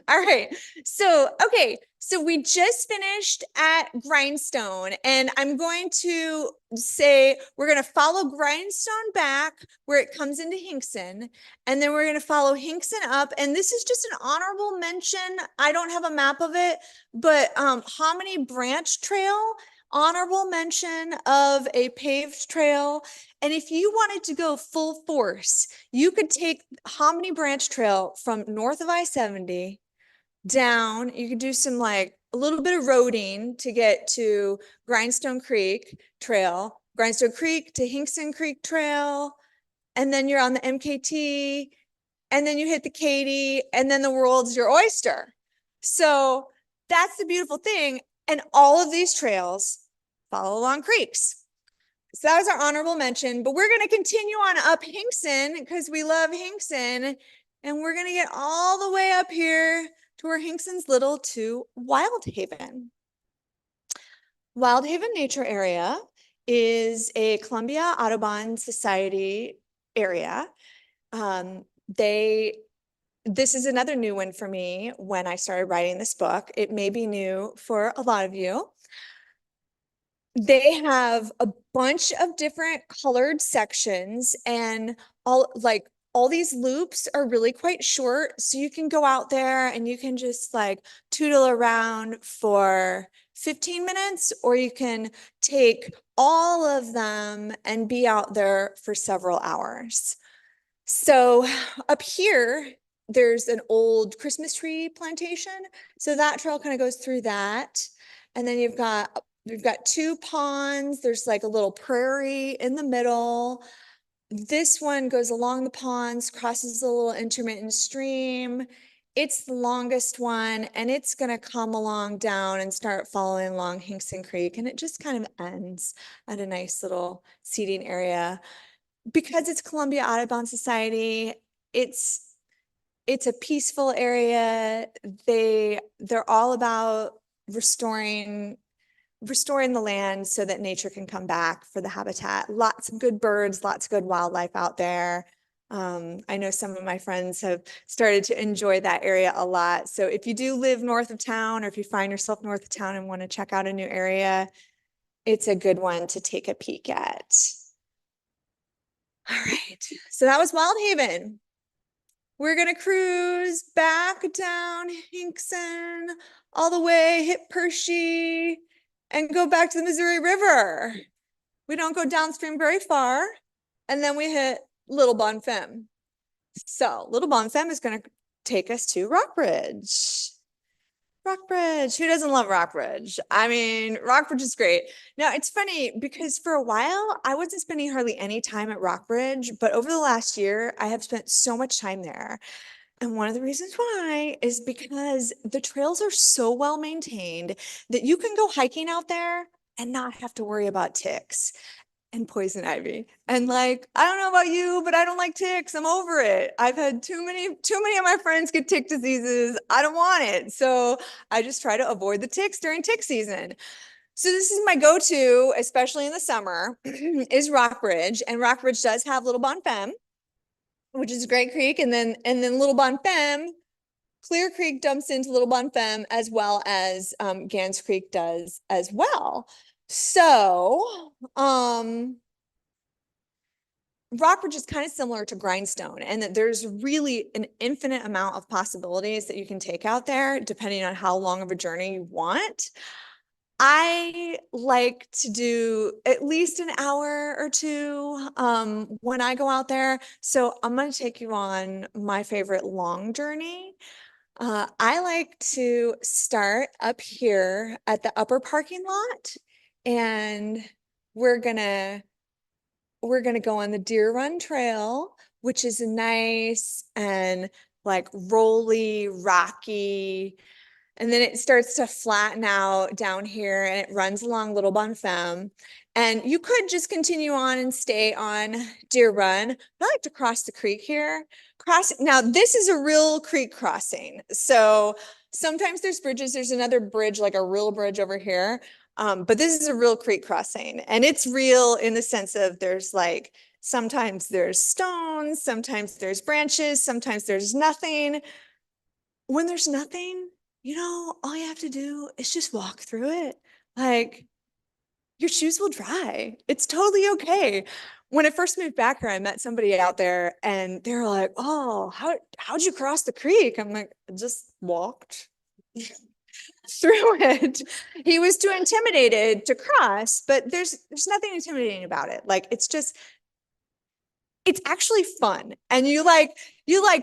All right. Okay. So we just finished at Grindstone, and I'm going to say we're going to follow Grindstone back where it comes into Hinkson, and then we're going to follow Hinkson up. And this is just an honorable mention. I don't have a map of it, but Hominy Branch Trail, honorable mention of a paved trail. And if you wanted to go full force, you could take Hominy Branch Trail from north of I-70 down. You could do some like a little bit of roading to get to Grindstone Creek Trail, Grindstone Creek to Hinkson Creek Trail, and then you're on the MKT, and then you hit the Katy, and then the world's your oyster. So that's the beautiful thing. And all of these trails follow along creeks. So that was our honorable mention, but we're going to continue on up Hinkson because we love Hinkson, and we're going to get all the way up here to where Hinkson's little to Wildhaven. Wildhaven Nature Area is a Columbia Audubon Society area. This is another new one for me when I started writing this book. It may be new for a lot of you. They have a bunch of different colored sections, and all these loops are really quite short. So you can go out there and you can just like tootle around for 15 minutes, or you can take all of them and be out there for several hours. So up here, there's an old Christmas tree plantation. So that trail kind of goes through that. And then we've got two ponds. There's like a little prairie in the middle. This one goes along the ponds, crosses a little intermittent stream. It's the longest one, and it's going to come along down and start following along Hinkson Creek. And it just kind of ends at a nice little seating area. Because it's Columbia Audubon Society, it's a peaceful area. They're all about restoring the land so that nature can come back for the habitat. Lots of good birds, lots of good wildlife out there. I know some of my friends have started to enjoy that area a lot. So if you do live north of town, or if you find yourself north of town and want to check out a new area, it's a good one to take a peek at. All right, so that was Wildhaven. We're gonna cruise back down Hinkson all the way, hit Pershing, and go back to the Missouri River. We don't go downstream very far, and then we hit Little Bonfim. So Little Bonfim is gonna take us to Rockbridge. Rockbridge, who doesn't love Rockbridge? I mean, Rockbridge is great. Now, it's funny because for a while, I wasn't spending hardly any time at Rockbridge, but over the last year, I have spent so much time there. And one of the reasons why is because the trails are so well maintained that you can go hiking out there and not have to worry about ticks and poison ivy. And like, I don't know about you, but I don't like ticks. I'm over it. I've had too many of my friends get tick diseases. I don't want it. So I just try to avoid the ticks during tick season. So this is my go-to, especially in the summer, is Rockbridge. And Rockbridge does have Little Bonfim, which is a great creek. And then Little Bonfim, Clear Creek dumps into Little Bonfim, as well as Gans Creek does as well. So, Rockbridge is kind of similar to Grindstone, and that there's really an infinite amount of possibilities that you can take out there, depending on how long of a journey you want. I like to do at least an hour or two when I go out there. So I'm going to take you on my favorite long journey. I like to start up here at the upper parking lot, and we're gonna go on the Deer Run Trail, which is a nice and like rolly, rocky, and then it starts to flatten out down here and it runs along Little Bonfim. And you could just continue on and stay on Deer Run. I like to cross the creek here. Now, this is a real creek crossing. So sometimes there's bridges. There's another bridge, like a real bridge over here. But this is a real creek crossing. And it's real in the sense of there's like, sometimes there's stones, sometimes there's branches, sometimes there's nothing. When there's nothing, all you have to do is just walk through it. Like, your shoes will dry. It's totally okay. When I first moved back here, I met somebody out there and they were like, "Oh, how'd you cross the creek?" I'm like, "I just walked through it." He was too intimidated to cross, but there's nothing intimidating about it. Like, it's actually fun, and you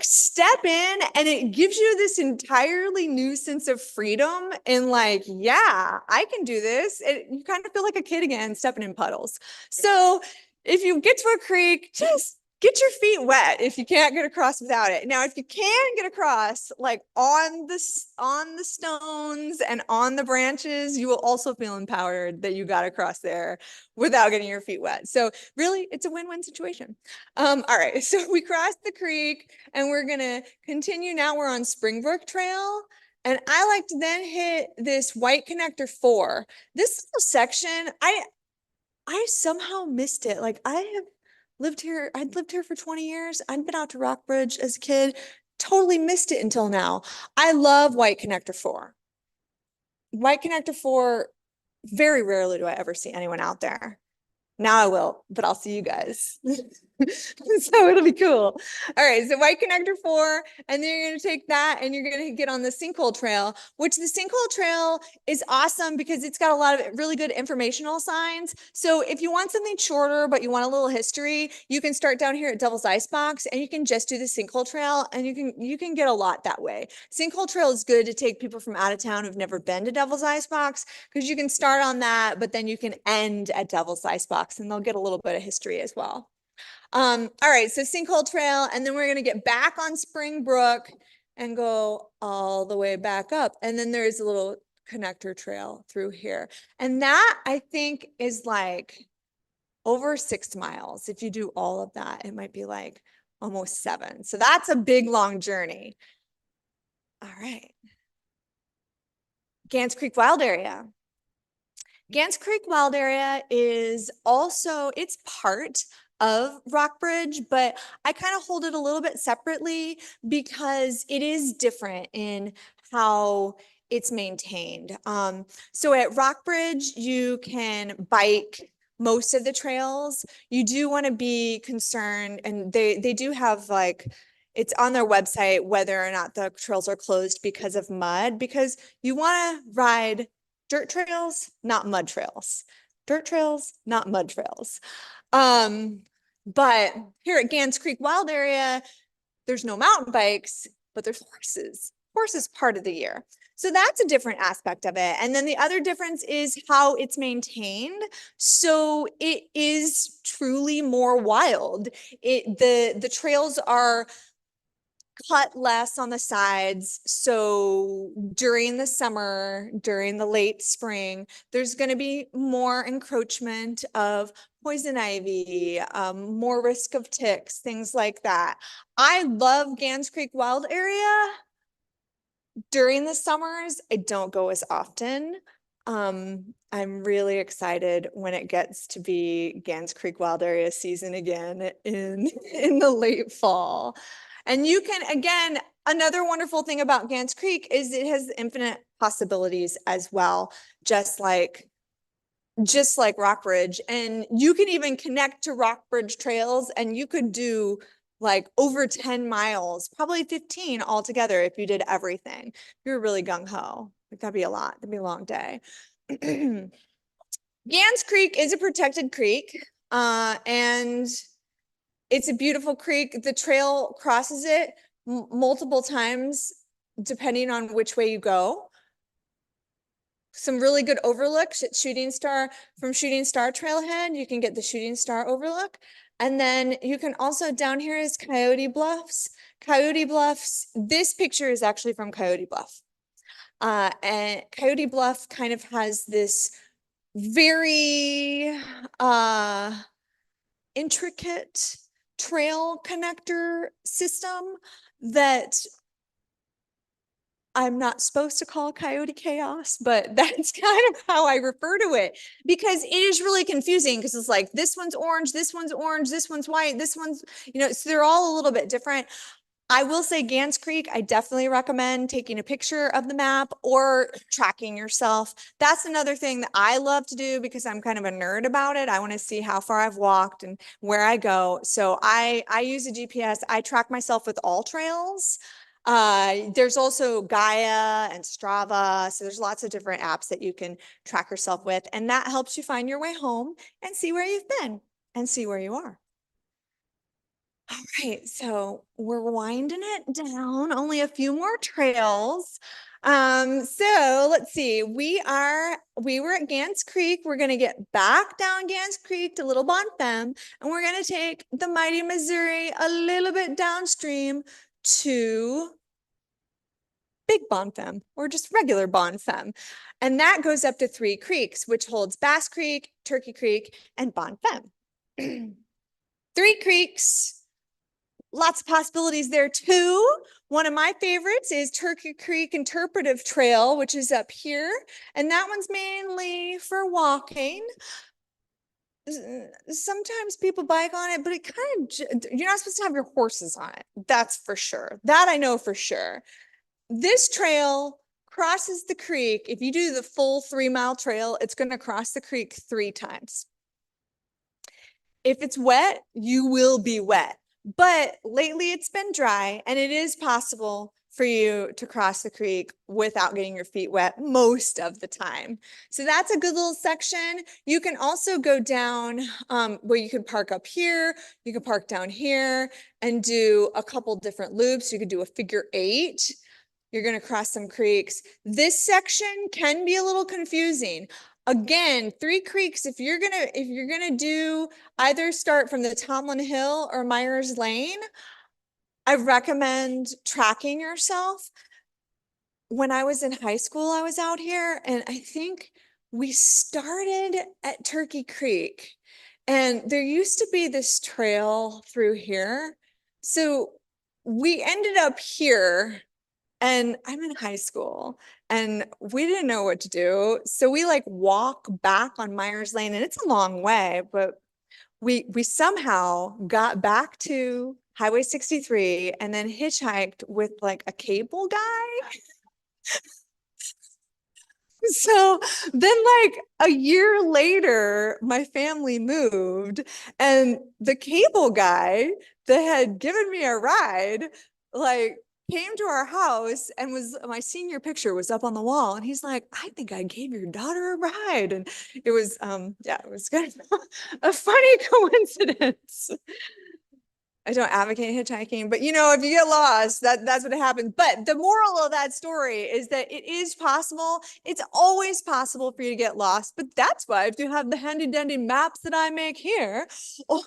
step in and it gives you this entirely new sense of freedom and like, yeah, I can do this. You kind of feel like a kid again stepping in puddles. So if you get to a creek, just get your feet wet if you can't get across without it. Now, if you can get across like on the stones and on the branches, you will also feel empowered that you got across there without getting your feet wet. So really, it's a win-win situation. All right, so we crossed the creek and we're gonna continue. Now we're on Springbrook Trail. And I like to then hit this White Connector 4. This little section, I somehow missed it. Like I'd lived here for 20 years. I'd been out to Rockbridge as a kid, totally missed it until now. I love White Connector 4. White Connector 4, very rarely do I ever see anyone out there. Now I will, but I'll see you guys. So it'll be cool. All right, so White Connector 4, and then you're gonna take that and you're gonna get on the Sinkhole Trail, which the Sinkhole Trail is awesome because it's got a lot of really good informational signs. So if you want something shorter, but you want a little history, you can start down here at Devil's Icebox and you can just do the Sinkhole Trail and you can get a lot that way. Sinkhole Trail is good to take people from out of town who've never been to Devil's Icebox because you can start on that, but then you can end at Devil's Icebox and they'll get a little bit of history as well. All right, so Sinkhole Trail, and then we're gonna get back on Springbrook and go all the way back up. And then there's a little connector trail through here. And that I think is like over 6 miles. If you do all of that, it might be like almost 7. So that's a big, long journey. All right. Gants Creek Wild Area. Gants Creek Wild Area is also, it's part of Rockbridge, but I kind of hold it a little bit separately because it is different in how it's maintained. So at Rockbridge, you can bike most of the trails. You do want to be concerned, and they do have like, it's on their website whether or not the trails are closed because of mud, because you want to ride dirt trails, not mud trails. Dirt trails, not mud trails. But here at Gants Creek Wild Area, there's no mountain bikes, but there's horses. Horses part of the year. So that's a different aspect of it. And then the other difference is how it's maintained. So it is truly more wild. The trails are cut less on the sides. So during the summer, during the late spring, there's going to be more encroachment of poison ivy, more risk of ticks, things like that. I love Gants Creek Wild Area. During the summers, I don't go as often. I'm really excited when it gets to be Gants Creek Wild Area season again in the late fall. And you can, again, another wonderful thing about Gants Creek is it has infinite possibilities as well, just like Rockbridge. And you can even connect to Rockbridge trails and you could do like over 10 miles, probably 15 altogether if you did everything. If you're really gung-ho. Like that'd be a lot. That'd be a long day. Gans Creek is a protected creek, and it's a beautiful creek. The trail crosses it multiple times, depending on which way you go. Some really good overlooks at Shooting Star. From Shooting Star Trailhead, you can get the Shooting Star overlook. And then you can also, down here is Coyote Bluffs. Coyote Bluffs, this picture is actually from Coyote Bluff. And Coyote Bluff kind of has this very intricate trail connector system that I'm not supposed to call Coyote Chaos, but that's kind of how I refer to it, because it is really confusing, because it's like this one's orange, this one's orange, this one's white, this one's, so they're all a little bit different. I will say Gans Creek, I definitely recommend taking a picture of the map or tracking yourself. That's another thing that I love to do because I'm kind of a nerd about it. I want to see how far I've walked and where I go. So I use a GPS. I track myself with all trails. There's also Gaia and Strava. So there's lots of different apps that you can track yourself with. And that helps you find your way home and see where you've been and see where you are. All right, so we're winding it down, only a few more trails. So let's see, we were at Gans Creek. We're gonna get back down Gans Creek to Little Bonfim, and we're gonna take the mighty Missouri a little bit downstream to Big Bonfim, or just regular Bonfim. And that goes up to 3 creeks, which holds Bass Creek, Turkey Creek, and Bonfim. 3 creeks. Lots of possibilities there too. One of my favorites is Turkey Creek Interpretive Trail, which is up here. And that one's mainly for walking. Sometimes people bike on it, but it kind of, you're not supposed to have your horses on it. That's for sure. That I know for sure. This trail crosses the creek. If you do the full 3-mile trail, it's going to cross the creek 3 times. If it's wet, you will be wet. But lately it's been dry, and it is possible for you to cross the creek without getting your feet wet most of the time. So that's a good little section. You can also go down where you can park up here, you can park down here and do a couple different loops. You could do a figure 8. You're going to cross some creeks. This section can be a little confusing. Again, 3 creeks, if you're gonna do either start from the Tomlin Hill or Myers Lane, I recommend tracking yourself. When I was in high school, I was out here, and I think we started at Turkey Creek, and there used to be this trail through here. So we ended up here, and I'm in high school, and we didn't know what to do. So we like walk back on Myers Lane, and it's a long way, but we somehow got back to Highway 63 and then hitchhiked with like a cable guy. So then, like a year later, my family moved, and the cable guy that had given me a ride, like, came to our house, and my senior picture was up on the wall, and he's like, I think I gave your daughter a ride. And it was, yeah, it was kind of a funny coincidence. I don't advocate hitchhiking, but if you get lost, that's what happens. But the moral of that story is that it is possible. It's always possible for you to get lost, but that's why if you have the handy dandy maps that I make here, or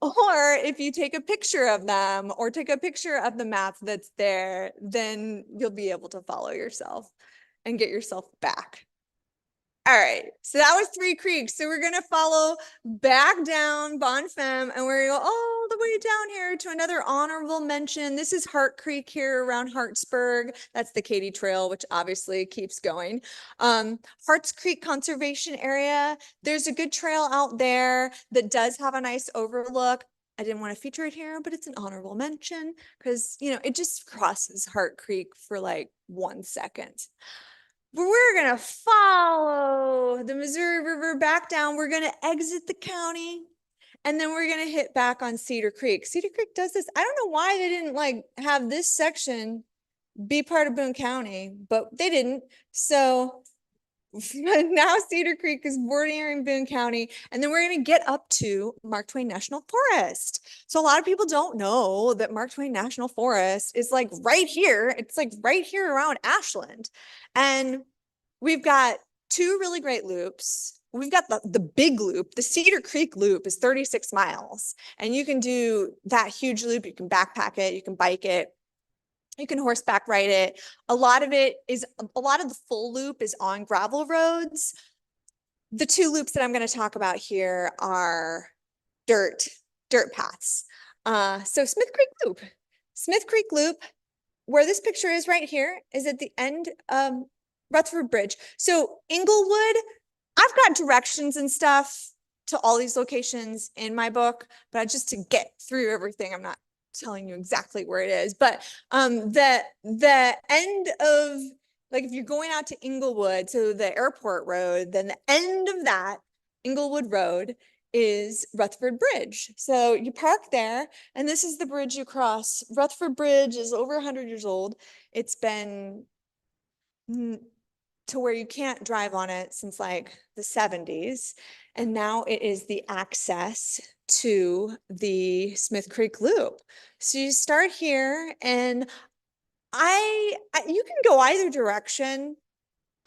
if you take a picture of them or take a picture of the map that's there, then you'll be able to follow yourself and get yourself back. All right, so that was 3 creeks. So we're gonna follow back down Bonfim, and we're gonna go all the way down here to another honorable mention. This is Hart Creek here around Hartsburg. That's the Katy Trail, which obviously keeps going. Harts Creek Conservation Area. There's a good trail out there that does have a nice overlook. I didn't want to feature it here, but it's an honorable mention because, it just crosses Hart Creek for like 1 second. But we're going to follow the Missouri River back down. We're going to exit the county, and then we're going to hit back on Cedar Creek. Cedar Creek does this. I don't know why they didn't like have this section be part of Boone County, but they didn't. So now Cedar Creek is bordering Boone County, and then we're going to get up to Mark Twain National Forest. So a lot of people don't know that Mark Twain National Forest is like right here. It's like right here around Ashland. And we've got two really great loops. We've got the big loop. The Cedar Creek loop is 36 miles, and you can do that huge loop. You can backpack it, you can bike it, you can horseback ride it. A lot of the full loop is on gravel roads. The two loops that I'm going to talk about here are dirt paths. So Smith Creek Loop. Smith Creek Loop, where this picture is right here, is at the end of Rutherford Bridge. So Inglewood, I've got directions and stuff to all these locations in my book, but just to get through everything, I'm not telling you exactly where it is. But the end of, like, if you're going out to Inglewood, so the airport road, then the end of that Inglewood Road is Rutherford Bridge. So you park there, and this is the bridge you cross. Rutherford Bridge is over 100 years old. It's been to where you can't drive on it since like the 70s. And now it is the access to the Smith Creek Loop. So you start here, and you can go either direction.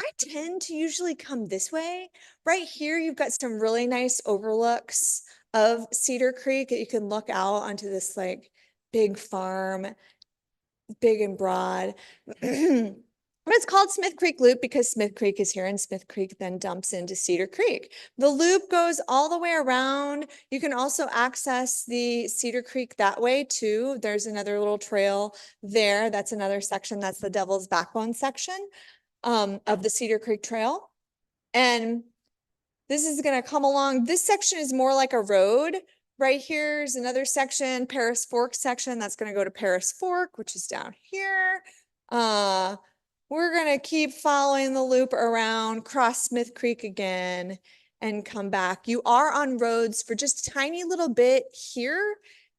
I tend to usually come this way. Right here, you've got some really nice overlooks of Cedar Creek that you can look out onto this like big farm, big and broad. But it's called Smith Creek Loop because Smith Creek is here, and Smith Creek then dumps into Cedar Creek. The loop goes all the way around. You can also access the Cedar Creek that way too. There's another little trail there. That's another section. That's the Devil's Backbone section of the Cedar Creek Trail. And this is going to come along. This section is more like a road. Right here's another section, Paris Fork section. That's going to go to Paris Fork, which is down here. We're going to keep following the loop around, cross Smith Creek again, and come back. You are on roads for just a tiny little bit here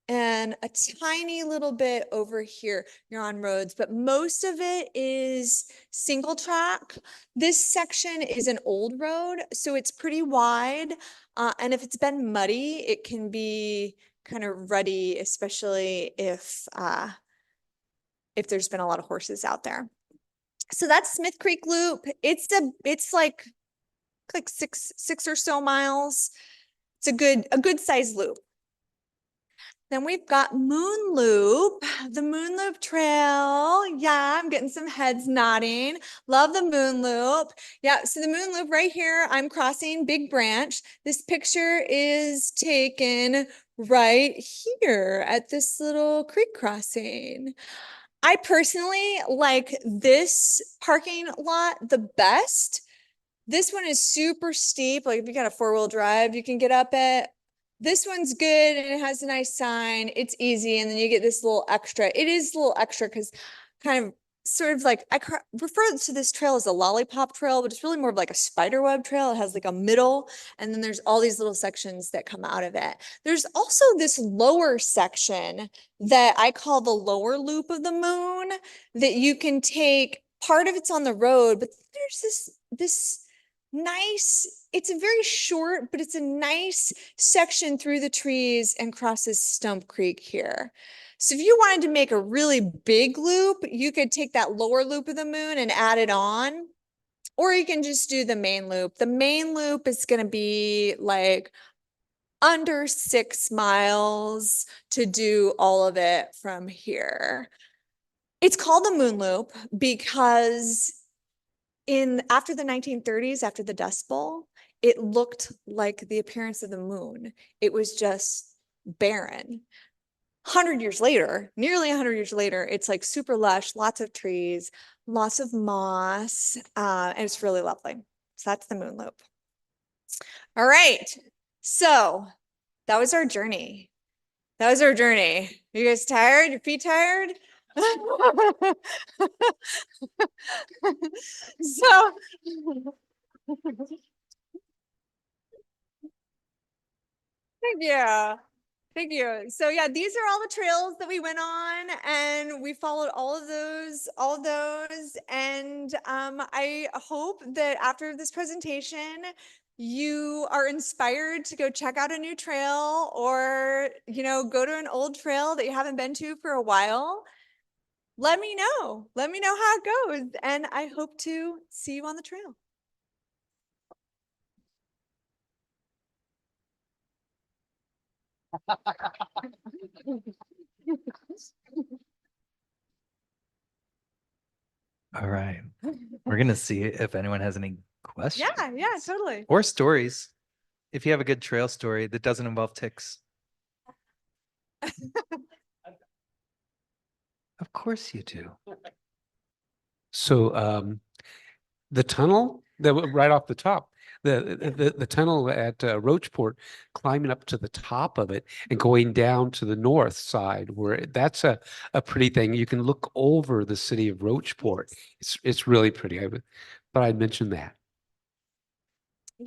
and a tiny little bit over here. You're on roads, but most of it is single track. This section is an old road, so it's pretty wide. And if it's been muddy, it can be kind of ruddy, especially if there's been a lot of horses out there. So that's Smith Creek Loop. It's like six or so miles. It's a good size loop. Then we've got Moon Loop, the Moon Loop Trail. Yeah, I'm getting some heads nodding. Love the Moon Loop. Yeah, so the Moon Loop right here, I'm crossing Big Branch. This picture is taken right here at this little creek crossing. I personally like this parking lot the best. This one is super steep. Like if you got a 4-wheel drive, you can get up it. This one's good and it has a nice sign. It's easy. And then you get this little extra. It is a little extra because kind of sort of like, I refer to this trail as a lollipop trail, but it's really more of like a spider web trail. It has like a middle, and then there's all these little sections that come out of it. There's also this lower section that I call the lower loop of the moon that you can take. Part of it's on the road, but there's this nice, it's a very short, but it's a nice section through the trees and crosses Stump Creek here. So if you wanted to make a really big loop, you could take that lower loop of the moon and add it on, or you can just do the main loop. The main loop is going to be like under 6 miles to do all of it from here. It's called the Moon Loop because after the 1930s, after the Dust Bowl, it looked like the appearance of the moon. It was just barren. 100 years later, nearly 100 years later, it's like super lush, lots of trees, lots of moss, and it's really lovely. So that's the Moon Loop. All right, so that was our journey. That was our journey. You guys tired? Your feet tired? So yeah. Thank you. So yeah, these are all the trails that we went on, and we followed all of those. And I hope that after this presentation, you are inspired to go check out a new trail, or go to an old trail that you haven't been to for a while. Let me know. Let me know how it goes, and I hope to see you on the trail. All right. We're going to see if anyone has any questions. Yeah, totally. Or stories. If you have a good trail story that doesn't involve ticks. Of course you do. So the tunnel that right off the top, the tunnel at Roachport, climbing up to the top of it and going down to the north side, where that's a pretty thing. You can look over the city of Roachport. It's really pretty. But I'd mention that.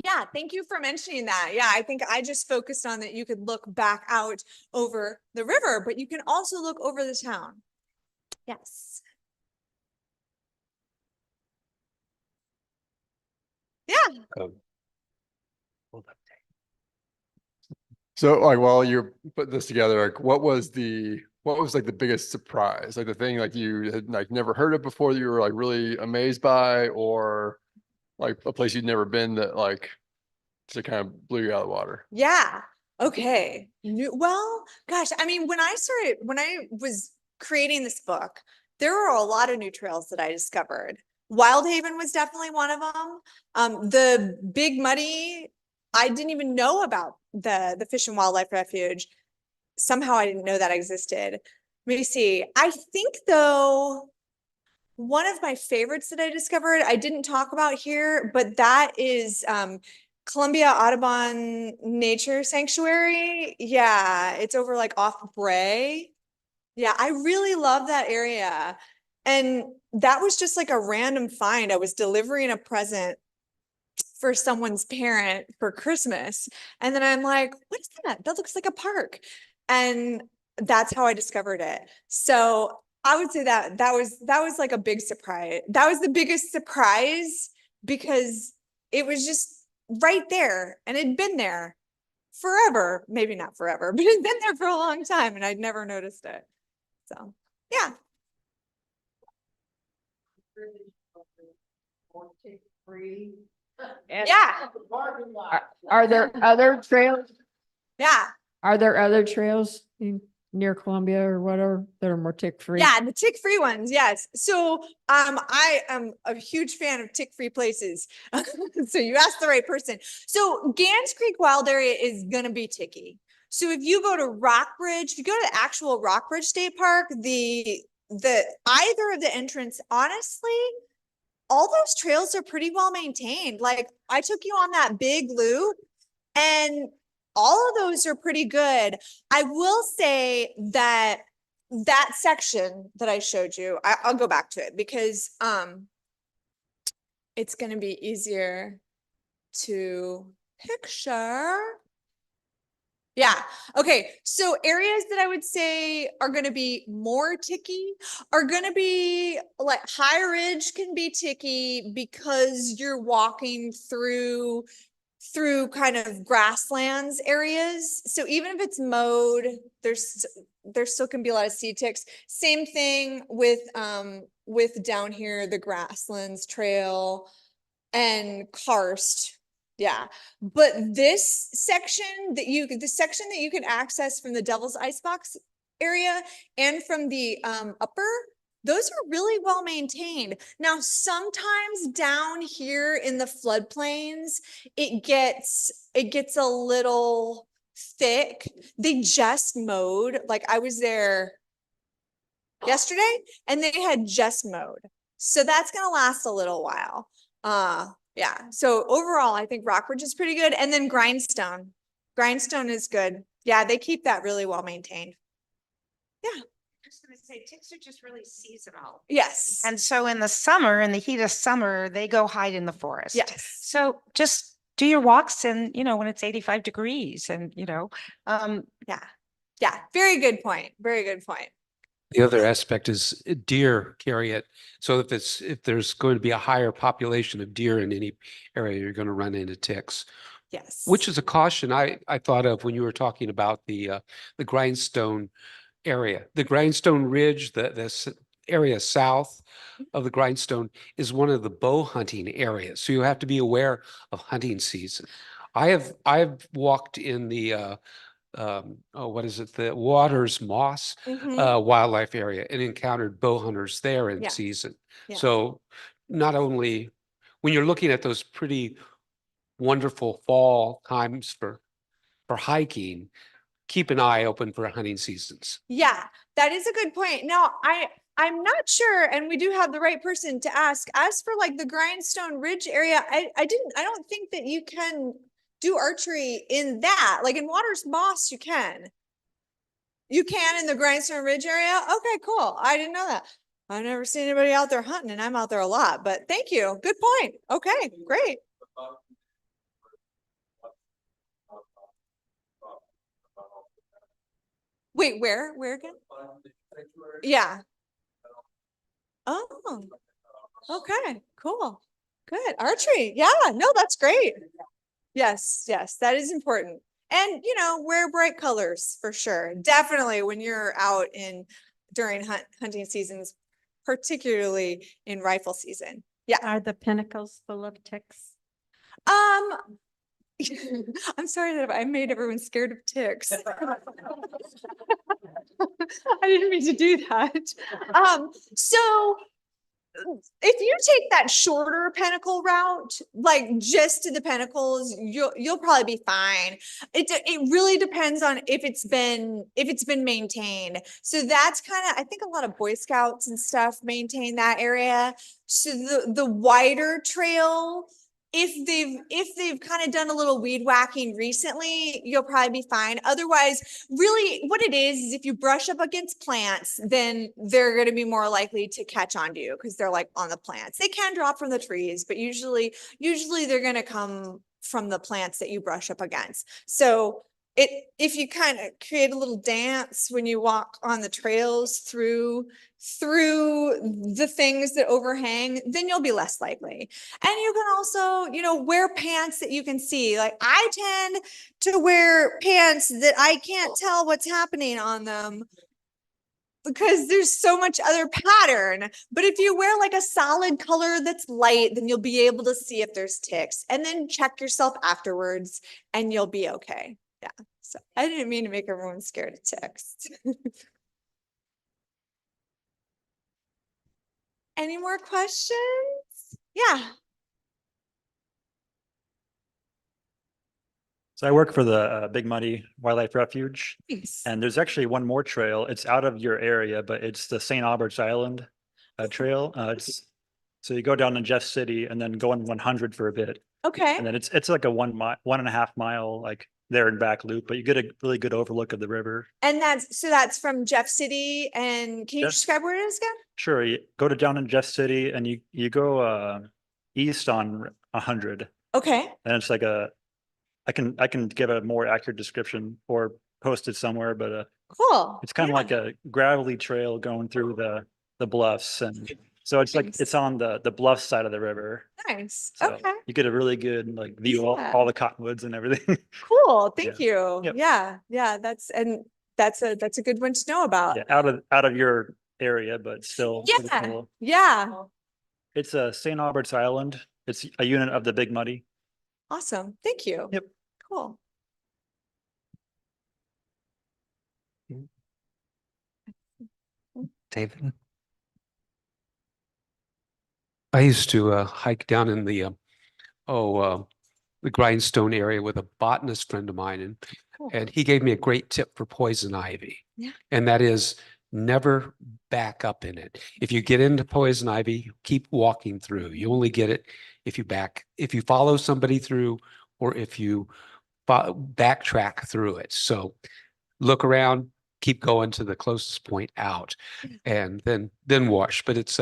Yeah, thank you for mentioning that. Yeah, I think I just focused on that you could look back out over the river, but you can also look over the town. Yes. Yeah. Hold up. So like while you're putting this together, like what was like the biggest surprise? Like the thing like you had like never heard of before that you were like really amazed by, or like a place you'd never been that like just kind of blew you out of the water? Yeah. Okay. Well, gosh, I mean, when I was creating this book, there were a lot of new trails that I discovered. Wildhaven was definitely one of them. The Big Muddy, I didn't even know about the Fish and Wildlife Refuge. Somehow I didn't know that existed. Let me see. I think though, one of my favorites that I discovered, I didn't talk about here, but that is Columbia Audubon Nature Sanctuary. Yeah, it's over like off Bray. Yeah, I really love that area. And that was just like a random find. I was delivering a present for someone's parent for Christmas. And then I'm like, what is that? That looks like a park. And that's how I discovered it. So I would say that was like a big surprise. That was the biggest surprise because it was just right there and it'd been there forever. Maybe not forever, but it'd been there for a long time and I'd never noticed it. So yeah. Yeah. Are there other trails? Yeah. Are there other trails near Columbia or whatever that are more tick-free? Yeah, the tick-free ones, yes. So I am a huge fan of tick-free places. So you asked the right person. So Gans Creek Wild Area is gonna be ticky. So if you go to Rockbridge, if you go to the actual Rockbridge State Park, the either of the entrance, honestly, all those trails are pretty well maintained. Like I took you on that big loop and all of those are pretty good. I will say that that section that I showed you, I'll go back to it because it's going to be easier to picture. Yeah. Okay. So areas that I would say are going to be more ticky are going to be like High Ridge can be ticky because you're walking through kind of grasslands areas. So even if it's mowed, there still can be a lot of seed ticks. Same thing with down here, the Grasslands Trail and Karst. Yeah. But this section that you can access from the Devil's Icebox area and from the upper, those are really well maintained. Now, sometimes down here in the floodplains, it gets a little thick. They just mowed, like I was there yesterday and they had just mowed. So that's going to last a little while. Yeah. So overall, I think Rockbridge is pretty good. And then Grindstone is good. Yeah. They keep that really well maintained. Yeah. Just gonna say ticks are just really seasonal. Yes. And so in the summer, in the heat of summer, they go hide in the forest. Yes. So just do your walks and, when it's 85 degrees and, yeah. Yeah, very good point. Very good point. The other aspect is deer carry it. So if there's going to be a higher population of deer in any area, you're going to run into ticks, Yes. which is a caution I thought of when you were talking about the grindstone area. The grindstone ridge, this area south of the grindstone is one of the bow hunting areas. So you have to be aware of hunting season. I've walked in the what is it? The Waters Moss Mhm. wildlife area and encountered bow hunters there in Yeah. season. Yeah. So not only when you're looking at those pretty wonderful fall times for hiking, keep an eye open for hunting seasons. Yeah, that is a good point. Now, I'm not sure, and we do have the right person to ask. As for like the Grindstone Ridge area, I don't think that you can do archery in that. Like in Waters Moss, you can. You can in the Grindstone Ridge area? Okay, cool. I didn't know that. I've never seen anybody out there hunting, and I'm out there a lot, but thank you. Good point. Okay, great. Wait, where again? Yeah. Oh, okay, cool. Good. Archery. Yeah, no, that's great. Yes, yes, that is important. And, you know, wear bright colors for sure. Definitely when you're out in during hunting seasons, particularly in rifle season. Yeah. Are the pinnacles full of ticks? Um, I'm sorry that I made everyone scared of ticks. I didn't mean to do that. So if you take that shorter pentacle route, like just to the pentacles, you'll probably be fine. It really depends on if it's been maintained. So that's kind of, I think a lot of Boy Scouts and stuff maintain that area. So the wider trail, if they've kind of done a little weed whacking recently, you'll probably be fine. Otherwise, really what it is if you brush up against plants, then they're going to be more likely to catch on to you because they're like on the plants. They can drop from the trees, but usually they're going to come from the plants that you brush up against. So if you kind of create a little dance when you walk on the trails through the things that overhang, then you'll be less likely. And you can also, you know, wear pants that you can see. Like I tend to wear pants that I can't tell what's happening on them because there's so much other pattern. But if you wear like a solid color that's light, then you'll be able to see if there's ticks, and then check yourself afterwards and you'll be okay. Yeah. So I didn't mean to make everyone scared of ticks. Any more questions? Yeah. So I work for the Big Muddy Wildlife Refuge, Thanks. and there's actually one more trail. It's out of your area, but it's the St. Albert's Island trail. So you go down to Jeff City and then go on 100 for a bit, Okay. and then it's like a 1.5 mile like there and back loop, but you get a really good overlook of the river. And that's from Jeff City. And can you Jeff- describe where it is again? Sure, you go to down in Jeff City and you go east on 100, Okay. and it's like I can give a more accurate description or post it somewhere, but Cool. it's kind of Yeah. like a gravelly trail going through the bluffs, and so it's like Nice. it's on the bluff side of the river. Nice. So Okay. you get a really good like view of Yeah. all the cottonwoods and everything. Cool. Thank you. Yep. Yeah. Yeah. That's a good one to know about. Yeah, out of your area, but still pretty Yeah. cool. Yeah. It's a St. Albert's Island. It's a unit of the Big Muddy. Awesome. Thank you. Yep. Cool. David. I used to hike down in the grindstone area with a botanist friend of mine, and he gave me a great tip for poison ivy. Yeah. And that is never back up in it. If you get into poison ivy, keep walking through. You only get it if you follow somebody through, or if you backtrack through it. So look around, keep going to the closest point out, and then wash. But it's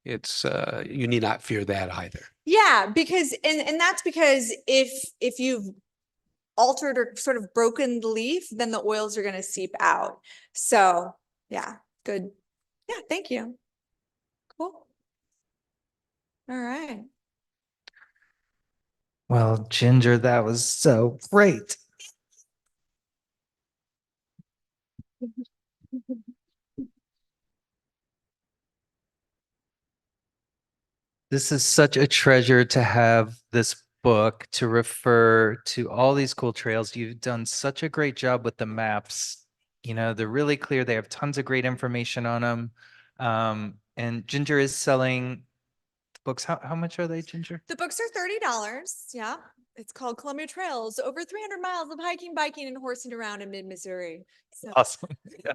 you need not fear that either. Yeah, because and that's because if you've altered or sort of broken the leaf, then the oils are going to seep out. So yeah, good. Yeah, thank you. Cool. All right. Well, Ginger, that was so great. This is such a treasure to have this book to refer to all these cool trails. You've done such a great job with the maps. You know, they're really clear. They have tons of great information on them. And Ginger is selling books. How much are they, Ginger? The books are $30. Yeah. It's called Columbia Trails, over 300 miles of hiking, biking, and horsing around in mid-Missouri. So Awesome. Yeah.